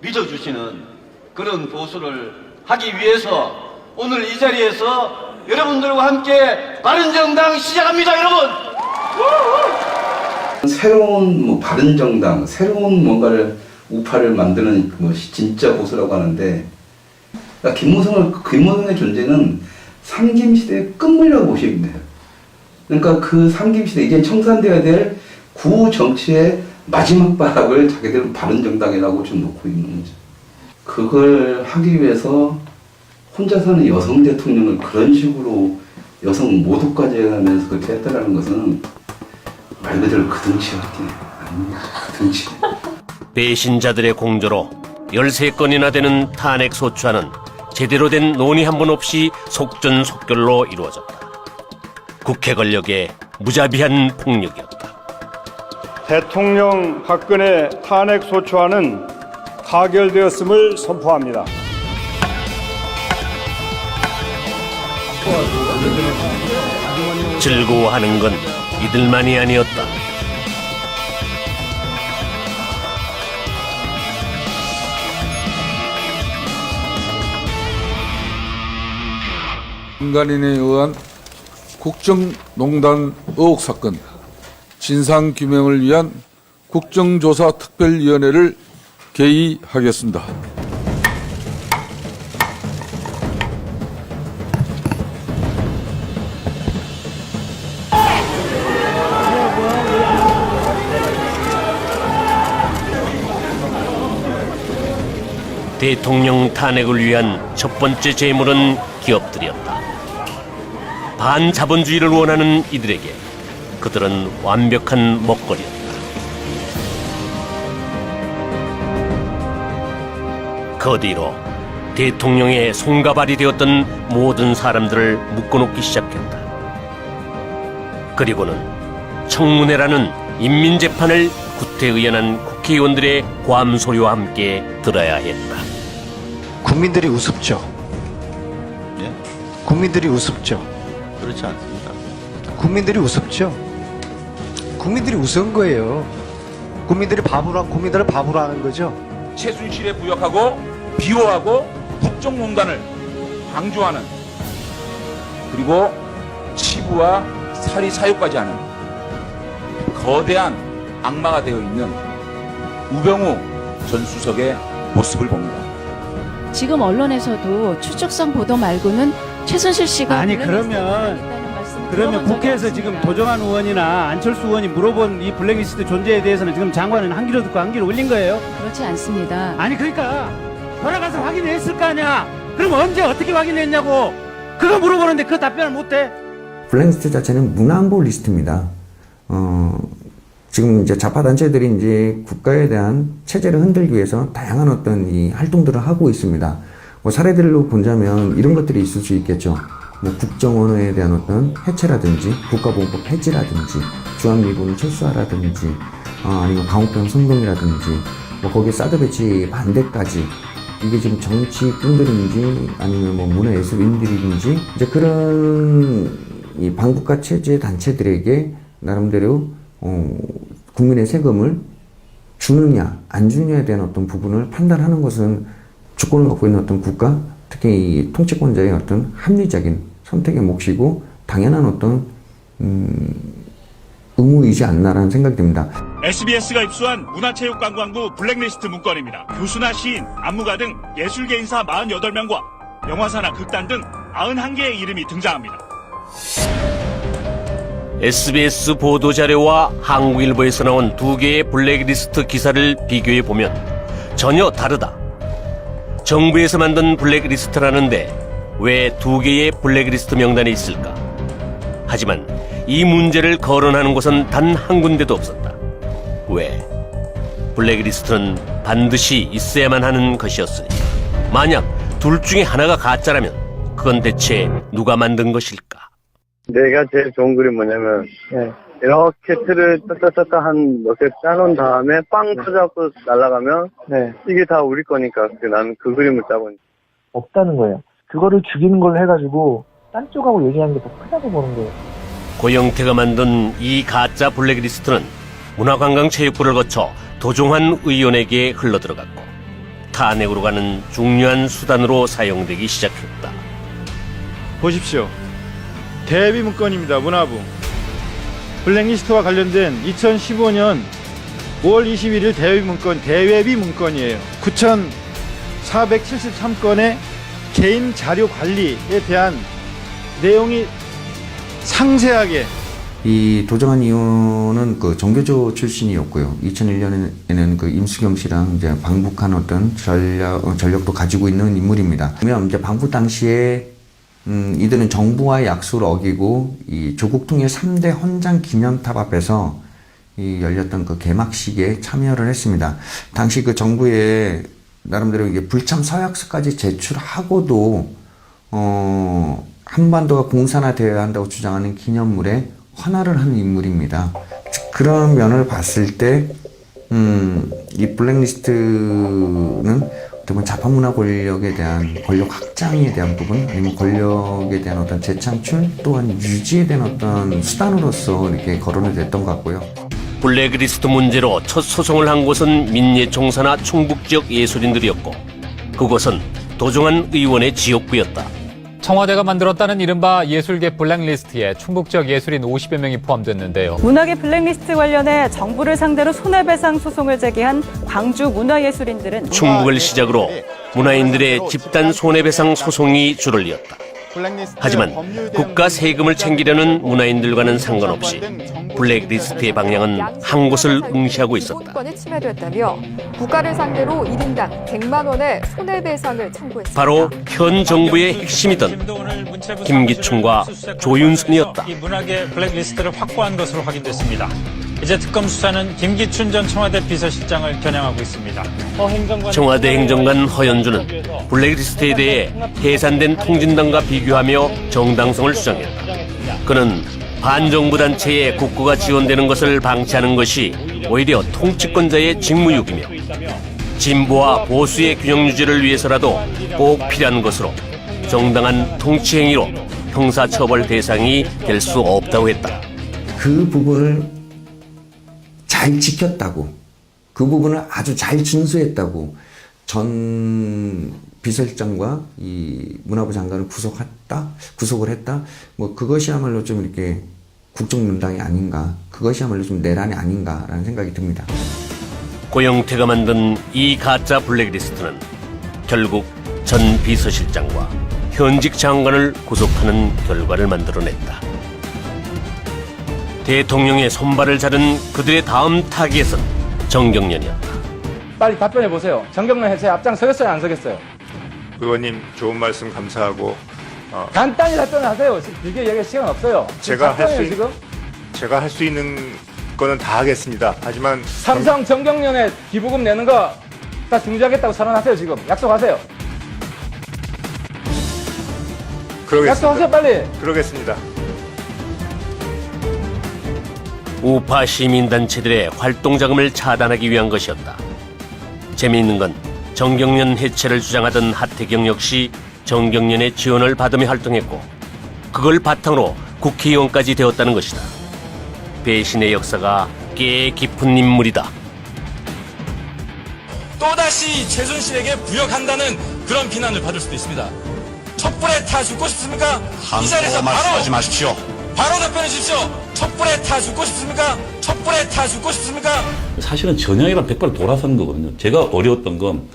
믿어주시는 그런 보수를 하기 위해서 오늘 이 자리에서 여러분들과 함께 바른정당 시작합니다, 여러분. 새로운 바른정당, 새로운 뭔가를 우파를 만드는 것이 진짜 보수라고 하는데, 그러니까 김무성의 존재는 삼김시대의 끝물이라고 보시면 돼요. 그러니까 그 삼김시대, 이제 청산되어야 될 구 정치의 마지막 발악을 자기들은 바른정당이라고 좀 놓고 있는 거죠. 그걸 하기 위해서 혼자 사는 여성 대통령을 그런 식으로 여성 모독까지 해가면서 그렇게 했다라는 것은 말 그대로 그 등치밖에 아닙니다. 그 등치. 배신자들의 공조로 13건이나 되는 탄핵 소추안은 제대로 된 논의 한 번 없이 속전속결로 이루어졌다. 국회 권력의 무자비한 폭력이었다. 대통령 박근혜 탄핵 소추안은 가결되었음을 선포합니다. 즐거워하는 건 이들만이 아니었다. 민간인에 의한 국정농단 의혹 사건 진상규명을 위한 국정조사특별위원회를 개의하겠습니다. 대통령 탄핵을 위한 첫 번째 재물은 기업들이었다. 반자본주의를 원하는 이들에게 그들은 완벽한 먹거리였다. 그 뒤로 대통령의 손과 발이 되었던 모든 사람들을 묶어놓기 시작했다. 그리고는 청문회라는 인민재판을 구태의연한 국회의원들의 고함소리와 함께 들어야 했다. 국민들이 우습죠. 예? 국민들이 우습죠. 그렇지 않습니다. 국민들이 우습죠. 국민들이 우스운 거예요. 국민들을 바보로 하는 거죠. 최순실에 부역하고 비호하고 국정농단을 방조하는, 그리고 치부와 살이 사유까지 하는 거대한 악마가 되어 있는 우병우 전 수석의 모습을 봅니다. 지금 언론에서도 추적성 보도 말고는 최순실 씨가 아니 그러면 국회에서 지금 도정환 의원이나 안철수 의원이 물어본 이 블랙리스트 존재에 대해서는 지금 장관은 한 귀로 듣고 한 귀로 올린 거예요? 그렇지 않습니다. 아니 그러니까 돌아가서 확인했을 거 아니야. 그럼 언제 어떻게 확인했냐고. 그거 물어보는데 그 답변을 못해. 블랙리스트 자체는 문안보 리스트입니다. 지금 이제 좌파 단체들이 이제 국가에 대한 체제를 흔들기 위해서 다양한 어떤 이 활동들을 하고 있습니다. 뭐 사례들로 보자면 이런 것들이 있을 수 있겠죠. 뭐 국정원에 대한 어떤 해체라든지 국가보안법 폐지라든지 주한미군 철수하라든지 아니면 강옥병 선동이라든지 뭐 거기에 사드 배치 반대까지 이게 지금 정치꾼들인지 아니면 뭐 문화예술인들인지 이제 그런 이 반국가 체제 단체들에게 나름대로 국민의 세금을 주느냐 안 주느냐에 대한 어떤 부분을 판단하는 것은 주권을 갖고 있는 어떤 국가, 특히 이 통치권자의 어떤 합리적인 선택의 몫이고 당연한 어떤 의무이지 않나라는 생각이 듭니다. SBS가 입수한 문화체육관광부 블랙리스트 문건입니다. 교수나 시인, 안무가 등 예술계 인사 48명과 영화사나 극단 등 91개의 이름이 등장합니다. SBS 보도자료와 한국일보에서 나온 두 개의 블랙리스트 기사를 비교해보면 전혀 다르다. 정부에서 만든 블랙리스트라는데 왜 두 개의 블랙리스트 명단에 있을까? 하지만 이 문제를 거론하는 곳은 단 한 군데도 없었다. 왜? 블랙리스트는 반드시 있어야만 하는 것이었으니 만약 둘 중에 하나가 가짜라면 그건 대체 누가 만든 것일까? 내가 제일 좋은 그림 뭐냐면 이렇게 틀을 따따따따 한 몇 개 짜놓은 다음에 빵 터져갖고 날아가면 이게 다 우리 거니까 나는 그 그림을 짜고 없다는 거예요. 그거를 죽이는 걸로 해가지고 딴 쪽하고 얘기하는 게 더 크다고 보는 거예요. 고영태가 만든 이 가짜 블랙리스트는 문화관광체육부를 거쳐 도종환 의원에게 흘러들어갔고 탄핵으로 가는 중요한 수단으로 사용되기 시작했다. 보십시오. 대비 문건입니다. 문화부. 블랙리스트와 관련된 2015년 5월 21일 대외비 문건이에요. 9,473건의 개인 자료 관리에 대한 내용이 상세하게. 이 도정환 의원은 그 정교조 출신이었고요. 2001년에는 그 임수경 씨랑 이제 방북한 어떤 전력도 가지고 있는 인물입니다. 그러면 이제 방북 당시에 이들은 정부와의 약속을 어기고 이 조국 통일 3대 헌장 기념탑 앞에서 이 열렸던 그 개막식에 참여를 했습니다. 당시 그 정부에 나름대로 이게 불참 서약서까지 제출하고도 한반도가 공산화되어야 한다고 주장하는 기념물에 헌화를 하는 인물입니다. 그런 면을 봤을 때 이 블랙리스트는 어떤 자파문화 권력에 대한 권력 확장에 대한 부분 아니면 권력에 대한 어떤 재창출 또한 유지에 대한 어떤 수단으로서 이렇게 거론이 됐던 것 같고요. 블랙리스트 문제로 첫 소송을 한 곳은 민예총사나 충북 지역 예술인들이었고 그곳은 도종환 의원의 지역구였다. 청와대가 만들었다는 이른바 예술계 블랙리스트에 충북 지역 예술인 50여 명이 포함됐는데요. 문화계 블랙리스트 관련해 정부를 상대로 손해배상 소송을 제기한 광주 문화예술인들은 충북을 시작으로 문화인들의 집단 손해배상 소송이 줄을 이었다. 하지만 국가 세금을 챙기려는 문화인들과는 상관없이 블랙리스트의 방향은 한 곳을 응시하고 있었다. 기본권이 침해됐다며 국가를 상대로 1인당 100만 원의 손해배상을 청구했습니다. 바로 현 정부의 핵심이던 김기춘과 조윤선이었다. 이 문학의 블랙리스트를 확보한 것으로 확인됐습니다. 이제 특검 수사는 김기춘 전 청와대 비서실장을 겨냥하고 있습니다. 청와대 행정관 허연주는 블랙리스트에 대해 해산된 통진당과 비교하며 정당성을 주장했다. 그는 반정부 단체에 국고가 지원되는 것을 방치하는 것이 오히려 통치권자의 직무유기며 진보와 보수의 균형 유지를 위해서라도 꼭 필요한 것으로 정당한 통치 행위로 형사처벌 대상이 될 수 없다고 했다. 그 부분을 잘 지켰다고, 그 부분을 아주 잘 준수했다고 전 비서실장과 이 문화부 장관을 구속을 했다. 뭐 그것이야말로 좀 이렇게 국정농단이 아닌가, 그것이야말로 좀 내란이 아닌가라는 생각이 듭니다. 고영태가 만든 이 가짜 블랙리스트는 결국 전 비서실장과 현직 장관을 구속하는 결과를 만들어냈다. 대통령의 손발을 자른 그들의 다음 타깃은 정경련이었다. 빨리 답변해 보세요. 정경련 해체에 앞장서겠어요, 안 서겠어요? 의원님 좋은 말씀 감사하고 간단히 답변하세요. 길게 얘기할 시간 없어요. 제가 할 수 있는 거는 다 하겠습니다. 하지만 삼성 정경련에 기부금 내는 거 다 중지하겠다고 선언하세요. 지금 약속하세요. 그러겠습니다. 약속하세요, 빨리. 그러겠습니다. 우파 시민단체들의 활동자금을 차단하기 위한 것이었다. 재미있는 건 정경련 해체를 주장하던 하태경 역시 정경련의 지원을 받으며 활동했고 그걸 바탕으로 국회의원까지 되었다는 것이다. 배신의 역사가 꽤 깊은 인물이다. 또다시 최순실에게 부역한다는 그런 비난을 받을 수도 있습니다. 촛불에 타 죽고 싶습니까? 이 자리에서 바로 마십시오. 바로 답변해 주십시오. 촛불에 타 죽고 싶습니까? 촛불에 타 죽고 싶습니까? 사실은 전향이랑 100발 돌아선 거거든요. 제가 어려웠던 건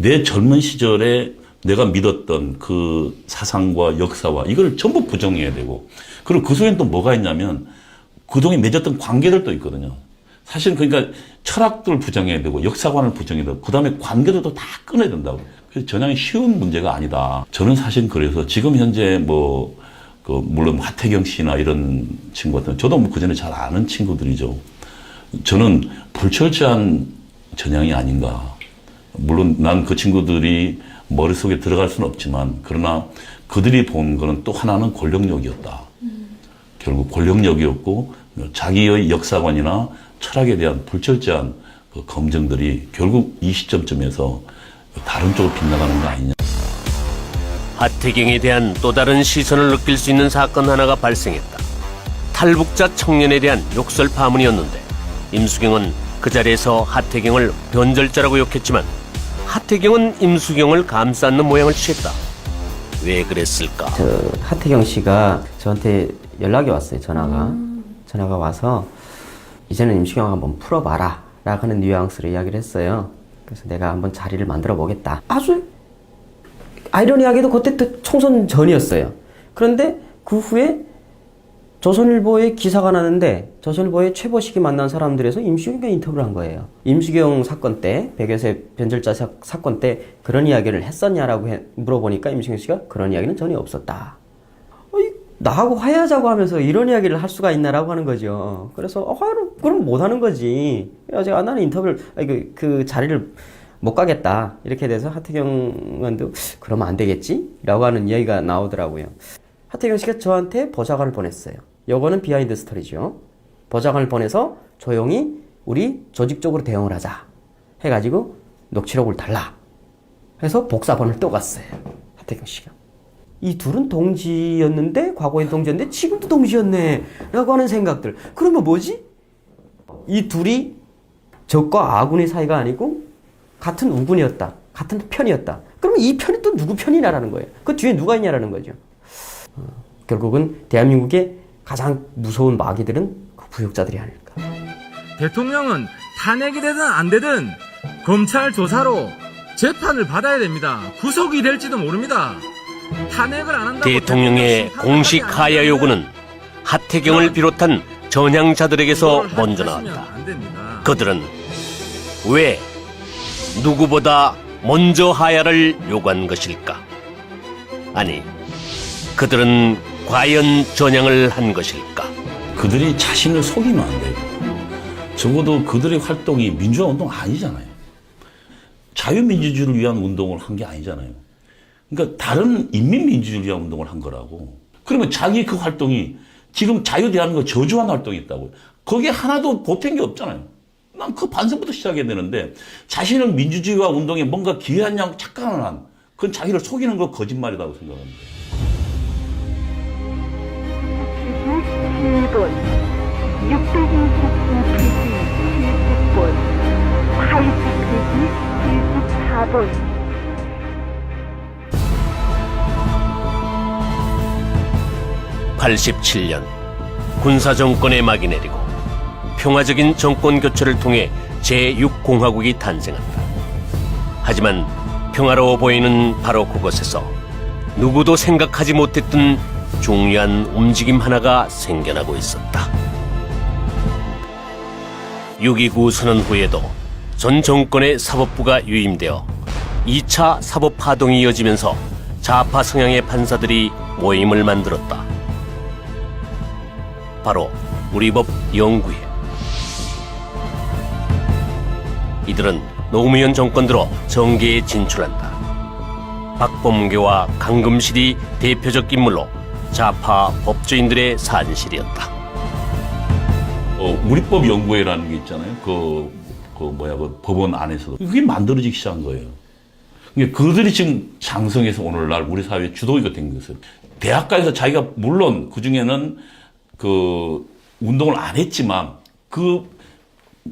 내 젊은 시절에 내가 믿었던 그 사상과 역사와 이걸 전부 부정해야 되고, 그리고 그 속엔 또 뭐가 있냐면 그동안 맺었던 관계들도 있거든요. 사실은 그러니까 철학들을 부정해야 되고 역사관을 부정해야 되고 그다음에 관계들도 다 끊어야 된다고. 그래서 전향이 쉬운 문제가 아니다. 저는 사실 그래서 지금 현재 물론 하태경 씨나 이런 친구 같은 저도 그 전에 잘 아는 친구들이죠. 저는 불철저한 전향이 아닌가. 물론 난 그 친구들이 머릿속에 들어갈 수는 없지만, 그러나 그들이 본 거는 또 하나는 권력력이었다. 결국 권력력이었고 자기의 역사관이나 철학에 대한 불철저한 그 검증들이 결국 이 시점쯤에서 다른 쪽으로 빗나가는 거 아니냐. 하태경에 대한 또 다른 시선을 느낄 수 있는 사건 하나가 발생했다. 탈북자 청년에 대한 욕설 파문이었는데 임수경은 그 자리에서 하태경을 변절자라고 욕했지만 하태경은 임수경을 감싸는 모양을 취했다. 왜 그랬을까? 하태경 씨가 저한테 연락이 왔어요. 전화가 와서 이제는 임수경 한번 풀어봐라 라고 하는 뉘앙스로 이야기를 했어요. 그래서 내가 한번 자리를 만들어 보겠다. 아주 아이러니하게도 그때 또 총선 전이었어요. 그런데 그 후에 조선일보에 기사가 나는데 조선일보의 최보식이 만난 사람들에서 임수경과 인터뷰를 한 거예요. 임수경 사건 때, 백여세 변절자 사건 때 그런 이야기를 했었냐라고 물어보니까 임수경 씨가 그런 이야기는 전혀 없었다. 나하고 화해하자고 하면서 이런 이야기를 할 수가 있나라고 하는 거죠. 그래서 화해를 그럼 못 하는 거지. 그래서 나는 인터뷰를 그 자리를 못 가겠다 이렇게 돼서 하태경 의원도 그러면 안 되겠지? 라고 하는 이야기가 나오더라고요. 하태경 씨가 저한테 보좌관을 보냈어요. 요거는 비하인드 스토리죠. 보좌관을 보내서 조용히 우리 조직적으로 대응을 하자 해가지고 녹취록을 달라 해서 복사본을 또 갔어요. 하태경 씨가. 이 둘은 동지였는데, 과거에 동지였는데 지금도 동지였네 라고 하는 생각들. 그러면 뭐지? 이 둘이 적과 아군의 사이가 아니고 같은 우군이었다, 같은 편이었다. 그러면 이 편이 또 누구 편이냐라는 거예요. 그 뒤에 누가 있냐라는 거죠. 결국은 대한민국의 가장 무서운 마귀들은 그 부역자들이 아닐까. 대통령은 탄핵이 되든 안 되든 검찰 조사로 재판을 받아야 됩니다. 구속이 될지도 모릅니다. 탄핵을 안 한다고 대통령의 공식 하야 요구는 하태경을 비롯한 전향자들에게서 먼저 나왔다. 그들은 왜 누구보다 먼저 하야를 요구한 것일까? 아니, 그들은 과연 전향을 한 것일까? 그들이 자신을 속이면 안 돼요. 적어도 그들의 활동이 민주화 운동 아니잖아요. 자유민주주의를 위한 운동을 한 게 아니잖아요. 그러니까 다른 인민민주주의를 위한 운동을 한 거라고. 그러면 자기 그 활동이 지금 자유대한민국 저주한 활동이 있다고요. 거기에 하나도 보탠 게 없잖아요. 난 그 반성부터 시작해야 되는데, 자신은 민주주의와 운동에 뭔가 기여하냐고 착각을 한, 그건 자기를 속이는 거 거짓말이라고 생각합니다. 7번 622 페이지 70번 80페이지 74번 87년 군사정권의 막이 내리고 평화적인 정권 교체를 통해 제6공화국이 탄생한다. 하지만 평화로워 보이는 바로 그곳에서 누구도 생각하지 못했던 중요한 움직임 하나가 생겨나고 있었다. 6.29 선언 후에도 전 정권의 사법부가 유임되어 2차 사법파동이 이어지면서 좌파 성향의 판사들이 모임을 만들었다. 바로 우리법 연구회. 이들은 노무현 정권 들어 정계에 진출한다. 박범계와 강금실이 대표적 인물로 좌파 법조인들의 산실이었다. 우리법 연구회라는 게 있잖아요. 그 법원 안에서도 그게 만들어지기 시작한 거예요. 그러니까 그들이 지금 장성해서 오늘날 우리 사회의 주도기가 된 것을. 대학가에서 자기가 물론 그 중에는 그 운동을 안 했지만 그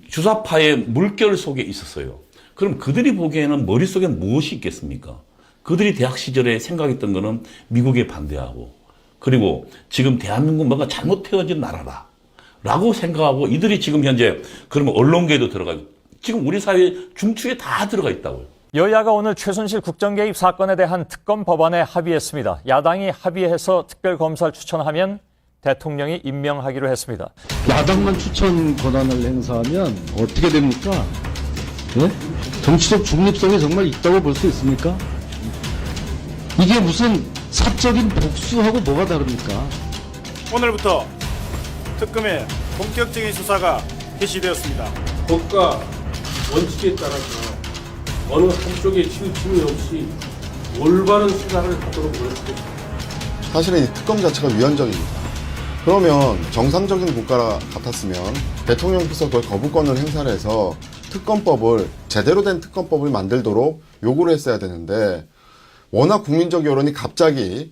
주사파의 물결 속에 있었어요. 그럼 그들이 보기에는 머릿속에 무엇이 있겠습니까? 그들이 대학 시절에 생각했던 거는 미국에 반대하고, 그리고 지금 대한민국 뭔가 잘못되어진 나라다. 라고 생각하고 이들이 지금 현재 그러면 언론계에도 들어가고 지금 우리 사회 중추에 다 들어가 있다고요. 여야가 오늘 최순실 국정개입 사건에 대한 특검 법안에 합의했습니다. 야당이 합의해서 특별검사를 추천하면 대통령이 임명하기로 했습니다. 야당만 추천 권한을 행사하면 어떻게 됩니까? 네? 정치적 중립성이 정말 있다고 볼 수 있습니까? 이게 무슨 사적인 복수하고 뭐가 다릅니까? 오늘부터 특검의 본격적인 수사가 개시되었습니다. 법과 원칙에 따라서 어느 한쪽에 치우침이 없이 올바른 수사를 하도록 노력하겠습니다. 사실은 이 특검 자체가 위헌적입니다. 그러면 정상적인 국가 같았으면 대통령께서 그걸 거부권을 행사를 해서 특검법을 제대로 된 특검법을 만들도록 요구를 했어야 되는데 워낙 국민적 여론이 갑자기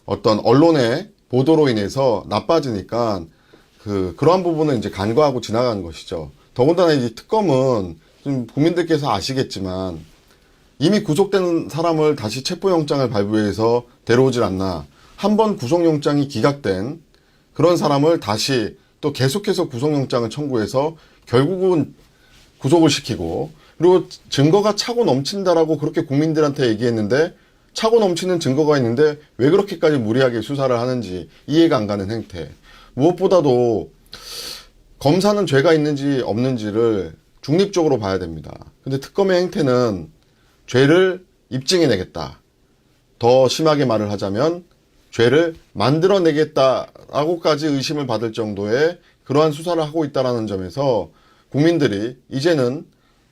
어떤 언론의 보도로 인해서 나빠지니까 그러한 부분은 이제 간과하고 지나가는 것이죠. 더군다나 이 특검은 좀 국민들께서 아시겠지만 이미 구속된 사람을 다시 체포영장을 발부해서 데려오질 않나. 한번 구속영장이 기각된 그런 사람을 다시 또 계속해서 구속영장을 청구해서 결국은 구속을 시키고 그리고 증거가 차고 넘친다라고 그렇게 국민들한테 얘기했는데 차고 넘치는 증거가 있는데 왜 그렇게까지 무리하게 수사를 하는지 이해가 안 가는 행태. 무엇보다도 검사는 죄가 있는지 없는지를 중립적으로 봐야 됩니다. 근데 특검의 행태는 죄를 입증해내겠다. 더 심하게 말을 하자면 죄를 만들어내겠다라고까지 의심을 받을 정도의 그러한 수사를 하고 있다는 점에서 국민들이 이제는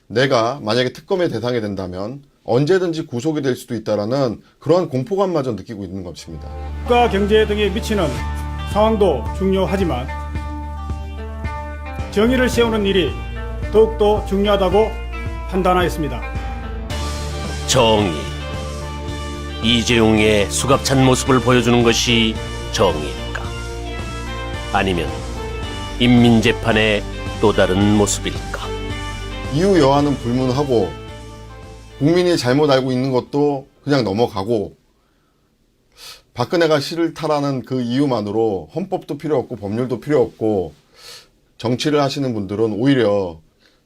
내가 만약에 특검의 대상이 된다면 언제든지 구속이 될 수도 있다라는 그러한 공포감마저 느끼고 있는 것입니다. 국가 경제 등에 미치는 상황도 중요하지만 정의를 세우는 일이 더욱더 중요하다고 판단하였습니다. 정의. 이재용의 수갑찬 모습을 보여주는 것이 정의일까? 아니면 인민재판의 또 다른 모습일까? 이유 여하는 불문하고 국민이 잘못 알고 있는 것도 그냥 넘어가고 박근혜가 싫다라는 그 이유만으로 헌법도 필요 없고 법률도 필요 없고 정치를 하시는 분들은 오히려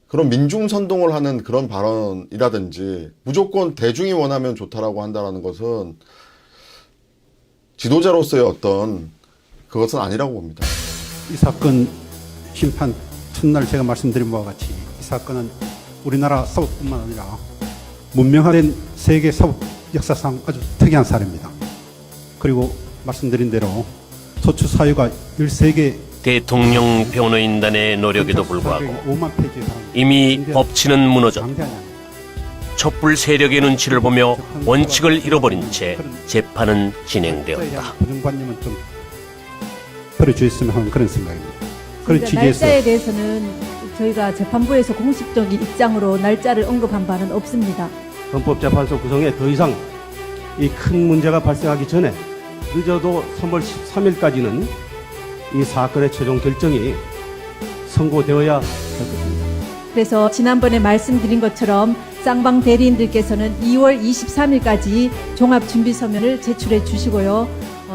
그런 민중선동을 하는 그런 발언이라든지 무조건 대중이 원하면 좋다라고 한다는 것은 지도자로서의 어떤 그것은 아니라고 봅니다. 이 사건 심판 첫날 제가 말씀드린 바와 같이 이 사건은 우리나라 사법뿐만 아니라 문명화된 세계 사법 역사상 아주 특이한 사례입니다. 그리고 말씀드린 대로 소추 사유가 13개 대통령 변호인단의 노력에도 불구하고 이미 법치는 무너졌고 촛불 세력의 눈치를 보며 원칙을 잃어버린 채 재판은 진행되었다. 고정관념은 좀 버려주셨으면 하는 그런 생각입니다. 그런 취지에서 날짜에 대해서는 저희가 재판부에서 공식적인 입장으로 날짜를 언급한 바는 없습니다. 헌법재판소 구성에 더 이상 이 큰 문제가 발생하기 전에 늦어도 3월 13일까지는 이 사건의 최종 결정이 선고되어야 할 것입니다. 그래서 지난번에 말씀드린 것처럼 쌍방 대리인들께서는 2월 23일까지 종합준비서면을 제출해 주시고요.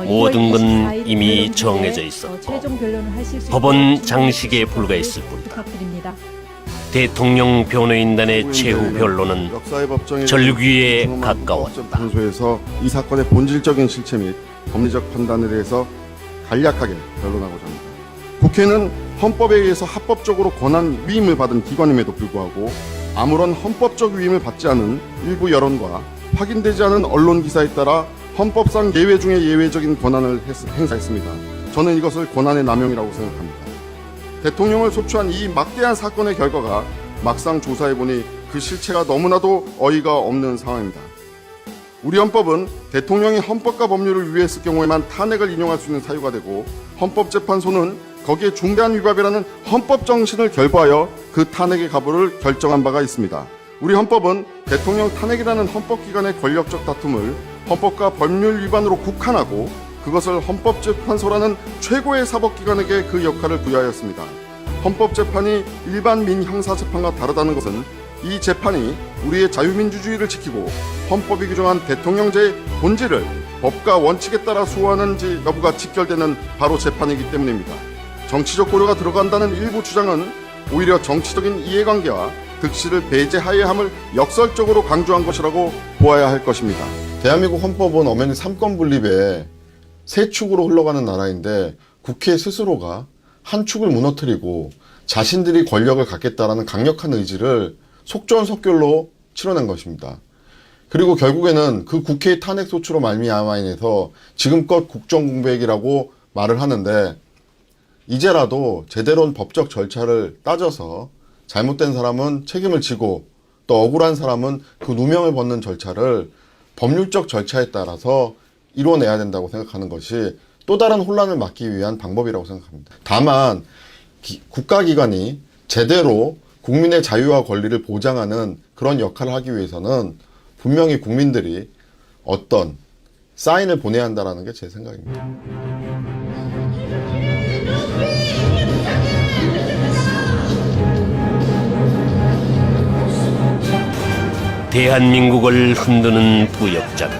모든 건 이미 정해져 있었고 최종 결론을 하실 수 법원 장식에 불과했을 뿐이다. 부탁드립니다. 대통령 변호인단의 최후 변론은 전류기에 가까웠다. 판소에서 이 사건의 본질적인 실체 및 법리적 판단에 대해서 간략하게 변론하고자 합니다. 국회는 헌법에 의해서 합법적으로 권한 위임을 받은 기관임에도 불구하고 아무런 헌법적 위임을 받지 않은 일부 여론과 확인되지 않은 언론 기사에 따라 헌법상 예외 중에 예외적인 권한을 행사했습니다. 저는 이것을 권한의 남용이라고 생각합니다. 대통령을 소추한 이 막대한 사건의 결과가 막상 조사해보니 그 실체가 너무나도 어이가 없는 상황입니다. 우리 헌법은 대통령이 헌법과 법률을 위배했을 경우에만 탄핵을 인용할 수 있는 사유가 되고 헌법재판소는 거기에 중대한 위반이라는 헌법 정신을 결부하여 그 탄핵의 가부를 결정한 바가 있습니다. 우리 헌법은 대통령 탄핵이라는 헌법기관의 권력적 다툼을 헌법과 법률 위반으로 국한하고 그것을 헌법재판소라는 최고의 사법기관에게 그 역할을 부여하였습니다. 헌법재판이 일반 민형사재판과 다르다는 것은 이 재판이 우리의 자유민주주의를 지키고 헌법이 규정한 대통령제의 본질을 법과 원칙에 따라 수호하는지 여부가 직결되는 바로 재판이기 때문입니다. 정치적 고려가 들어간다는 일부 주장은 오히려 정치적인 이해관계와 득실을 배제하여야 함을 역설적으로 강조한 것이라고 보아야 할 것입니다. 대한민국 헌법은 엄연히 삼권 분립에 세 축으로 흘러가는 나라인데 국회 스스로가 한 축을 무너뜨리고 자신들이 권력을 갖겠다라는 강력한 의지를 속전속결로 치러낸 것입니다. 그리고 결국에는 그 국회의 탄핵 소추로 말미암아 인해서 지금껏 국정공백이라고 말을 하는데 이제라도 제대로 법적 절차를 따져서 잘못된 사람은 책임을 지고 또 억울한 사람은 그 누명을 벗는 절차를 법률적 절차에 따라서 이뤄내야 된다고 생각하는 것이 또 다른 혼란을 막기 위한 방법이라고 생각합니다. 다만 국가기관이 제대로 국민의 자유와 권리를 보장하는 그런 역할을 하기 위해서는 분명히 국민들이 어떤 사인을 보내야 한다는 게 제 생각입니다. 대한민국을 흔드는 부역자들,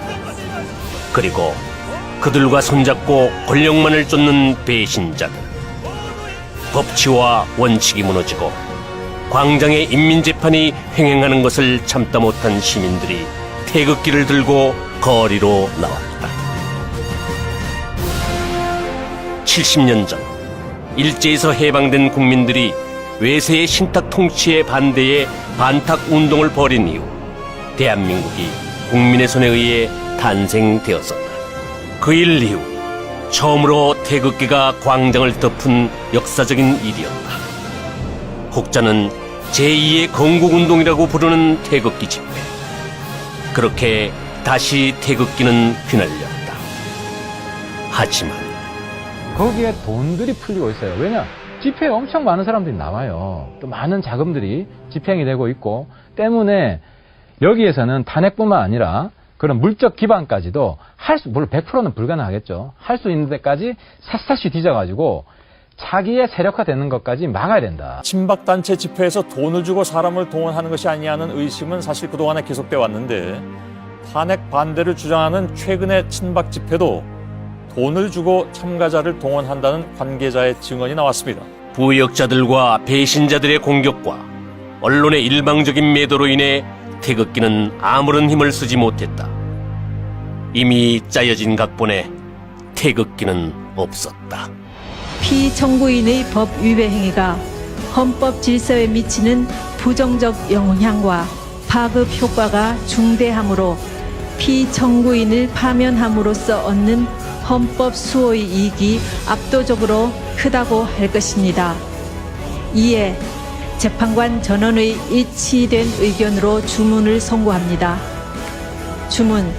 그리고 그들과 손잡고 권력만을 쫓는 배신자들, 법치와 원칙이 무너지고 광장의 인민재판이 횡행하는 것을 참다 못한 시민들이 태극기를 들고 거리로 나왔다. 70년 전 일제에서 해방된 국민들이 외세의 신탁 통치에 반대해 반탁운동을 벌인 이후 대한민국이 국민의 손에 의해 탄생되었었다. 그 일 이후 처음으로 태극기가 광장을 덮은 역사적인 일이었다. 혹자는 제2의 건국운동이라고 부르는 태극기 집회. 그렇게 다시 태극기는 휘날렸다. 하지만 거기에 돈들이 풀리고 있어요. 왜냐? 집회에 엄청 많은 사람들이 나와요. 또 많은 자금들이 집행이 되고 있고 때문에 여기에서는 탄핵뿐만 아니라 그런 물적 기반까지도 물론 100%는 불가능하겠죠. 할 수 있는 데까지 샅샅이 뒤져가지고 자기의 세력화되는 것까지 막아야 된다. 친박단체 집회에서 돈을 주고 사람을 동원하는 것이 아니냐는 의심은 사실 그동안에 계속돼 왔는데 탄핵 반대를 주장하는 최근의 친박 집회도 돈을 주고 참가자를 동원한다는 관계자의 증언이 나왔습니다. 부역자들과 배신자들의 공격과 언론의 일방적인 매도로 인해 태극기는 아무런 힘을 쓰지 못했다. 이미 짜여진 각본에 태극기는 없었다. 피청구인의 법 위배 행위가 헌법 질서에 미치는 부정적 영향과 파급 효과가 중대하므로 피청구인을 파면함으로써 얻는 헌법 수호의 이익이 압도적으로 크다고 할 것입니다. 이에 재판관 전원의 일치된 의견으로 주문을 선고합니다. 주문,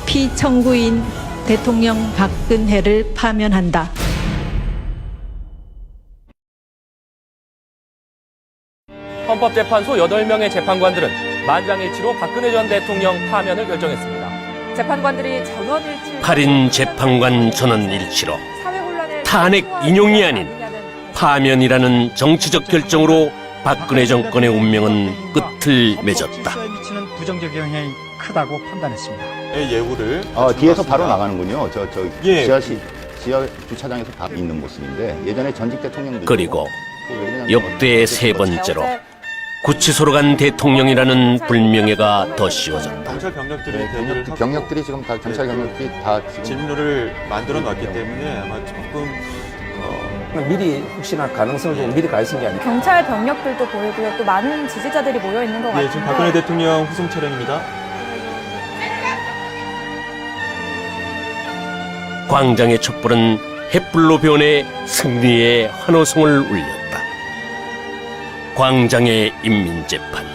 피청구인 대통령 박근혜를 파면한다. 헌법재판소 8명의 재판관들은 만장일치로 박근혜 전 대통령 파면을 결정했습니다. 재판관들이 전원일치 8인 재판관 전원일치로 탄핵 인용이 아닌 파면이라는 정치적 결정으로 박근혜 정권의 운명은 끝을 맺었다. 질서에 미치는 부정적 영향이 크다고 판단했습니다. 예우를 뒤에서 바로 나가는군요. 지하 주차장에서 바로 있는 모습인데 예전에 전직 대통령들 그리고 역대 세 번째로 구치소로 간 대통령이라는 불명예가 더 씌워졌다. 경찰 병력들이 지금 다 경찰 경력들이 다 지금 진로를 만들어 놨기 때문에 아마 조금 미리 혹시나 가능성을 좀 미리 가르친 게 아니에요. 경찰 병력들도 보이고요. 또 많은 지지자들이 모여 있는 것 같은데. 지금 박근혜 대통령 후송 차량입니다. 광장의 촛불은 햇불로 변해 승리의 환호성을 울렸다. 광장의 인민재판,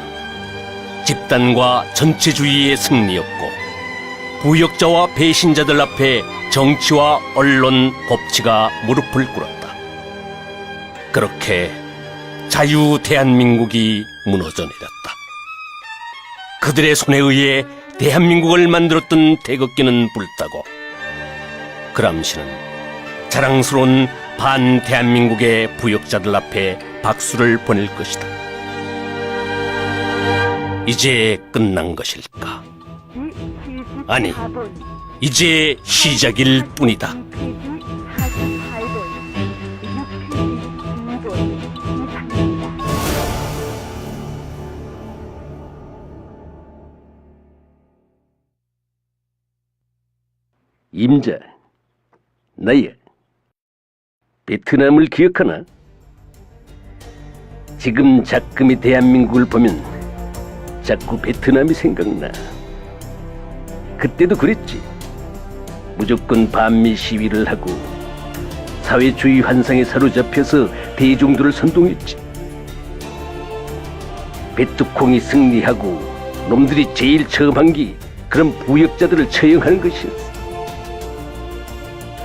집단과 전체주의의 승리였고 부역자와 배신자들 앞에 정치와 언론, 법치가 무릎을 꿇었다. 그렇게 자유 대한민국이 무너져 내렸다. 그들의 손에 의해 대한민국을 만들었던 태극기는 불타고 그람시는 자랑스러운 반대한민국의 부역자들 앞에 박수를 보낼 것이다. 이제 끝난 것일까? 아니, 이제 시작일 뿐이다. 48분, 62분, 23분입니다. 임자, 나야. 베트남을 기억하나? 지금 작금의 대한민국을 보면 자꾸 베트남이 생각나. 그때도 그랬지. 무조건 반미 시위를 하고 사회주의 환상에 사로잡혀서 대중들을 선동했지. 베트콩이 승리하고 놈들이 제일 처음 한 게 그런 부역자들을 처형하는 것이었어.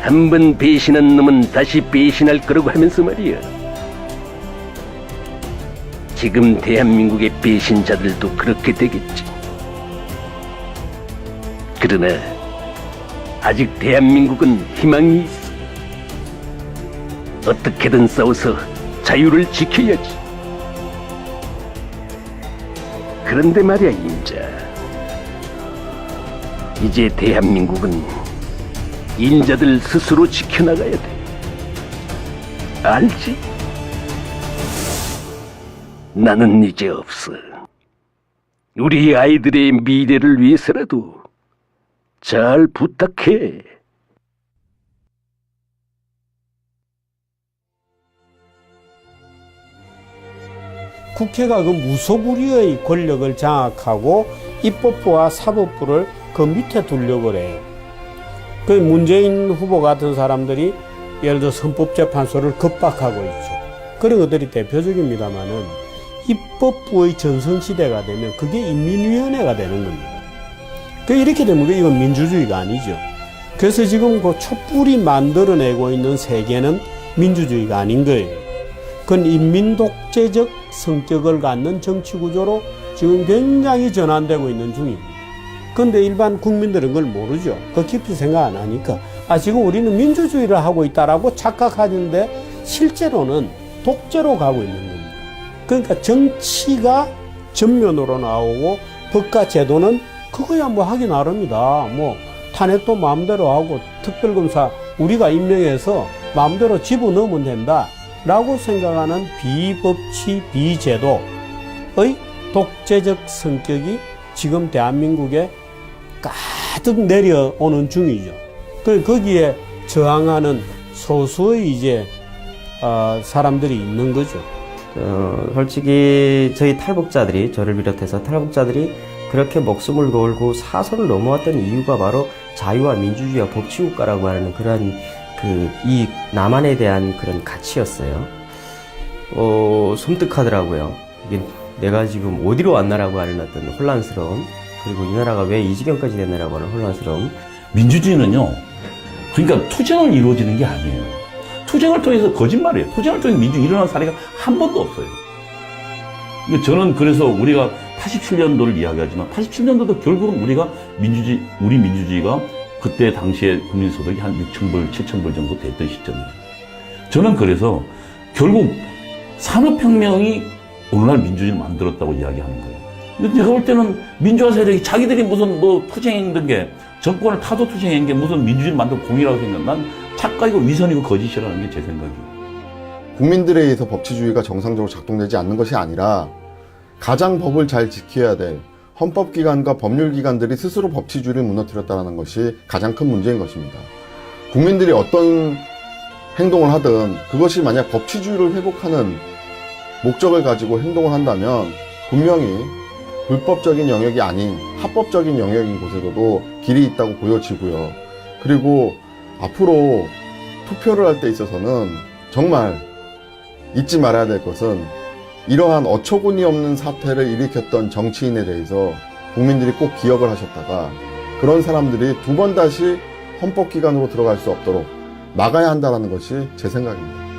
한 번 배신한 놈은 다시 배신할 거라고 하면서 말이야. 지금 대한민국의 배신자들도 그렇게 되겠지. 그러나 아직 대한민국은 희망이 있어. 어떻게든 싸워서 자유를 지켜야지. 그런데 말이야, 임자. 이제 대한민국은 인자들 스스로 지켜나가야 돼. 알지? 나는 이제 없어. 우리 아이들의 미래를 위해서라도 잘 부탁해. 국회가 그 무소불위의 권력을 장악하고 입법부와 사법부를 그 밑에 두려고 그래요. 그 문재인 후보 같은 사람들이 예를 들어 헌법재판소를 겁박하고 있죠. 그런 것들이 대표적입니다만은 입법부의 전성시대가 되면 그게 인민위원회가 되는 겁니다. 그 이렇게 되면 이건 민주주의가 아니죠. 그래서 지금 그 촛불이 만들어내고 있는 세계는 민주주의가 아닌 거예요. 그건 인민독재적 성격을 갖는 정치구조로 지금 굉장히 전환되고 있는 중입니다. 그런데 일반 국민들은 그걸 모르죠. 그 깊이 생각 안 하니까 지금 우리는 민주주의를 하고 있다라고 착각하는데 실제로는 독재로 가고 있는 겁니다. 그러니까 정치가 전면으로 나오고 법과 제도는 그거야 뭐 하기 나름이다. 뭐 탄핵도 마음대로 하고 특별검사 우리가 임명해서 마음대로 집어넣으면 된다 라고 생각하는 비법치 비제도의 독재적 성격이 지금 대한민국에 가득 내려오는 중이죠. 거기에 저항하는 소수의 이제 사람들이 있는 거죠. 솔직히 저희 탈북자들이, 저를 비롯해서 탈북자들이 그렇게 목숨을 걸고 사선을 넘어왔던 이유가 바로 자유와 민주주의와 법치국가라고 하는 그런 이 남한에 대한 그런 가치였어요. 섬뜩하더라고요. 이게 내가 지금 어디로 왔나라고 하는 어떤 혼란스러움, 그리고 이 나라가 왜 이 지경까지 됐나라고 하는 혼란스러움. 민주주의는요, 그러니까 투쟁을 이루어지는 게 아니에요. 투쟁을 통해서 거짓말이에요. 투쟁을 통해서 민주주의 일어난 사례가 한 번도 없어요. 저는 그래서 우리가 87년도를 이야기하지만 87년도도 결국은 우리 민주주의가 그때 당시에 국민소득이 한 6,000불, 7,000불 정도 됐던 시점이에요. 저는 그래서 결국 산업혁명이 오늘날 민주주의를 만들었다고 이야기하는 거예요. 근데 제가 볼 때는 민주화 세력이 자기들이 무슨 투쟁했던 게, 정권을 타도 투쟁한 게 무슨 민주주의를 만든 공이라고 생각. 난 착각이고 위선이고 거짓이라는 게 제 생각이에요. 국민들에 의해서 법치주의가 정상적으로 작동되지 않는 것이 아니라 가장 법을 잘 지켜야 될 헌법기관과 법률기관들이 스스로 법치주의를 무너뜨렸다는 것이 가장 큰 문제인 것입니다. 국민들이 어떤 행동을 하든 그것이 만약 법치주의를 회복하는 목적을 가지고 행동을 한다면 분명히 불법적인 영역이 아닌 합법적인 영역인 곳에서도 길이 있다고 보여지고요. 그리고 앞으로 투표를 할 때 있어서는 정말 잊지 말아야 될 것은 이러한 어처구니 없는 사태를 일으켰던 정치인에 대해서 국민들이 꼭 기억을 하셨다가 그런 사람들이 두 번 다시 헌법기관으로 들어갈 수 없도록 막아야 한다는 것이 제 생각입니다.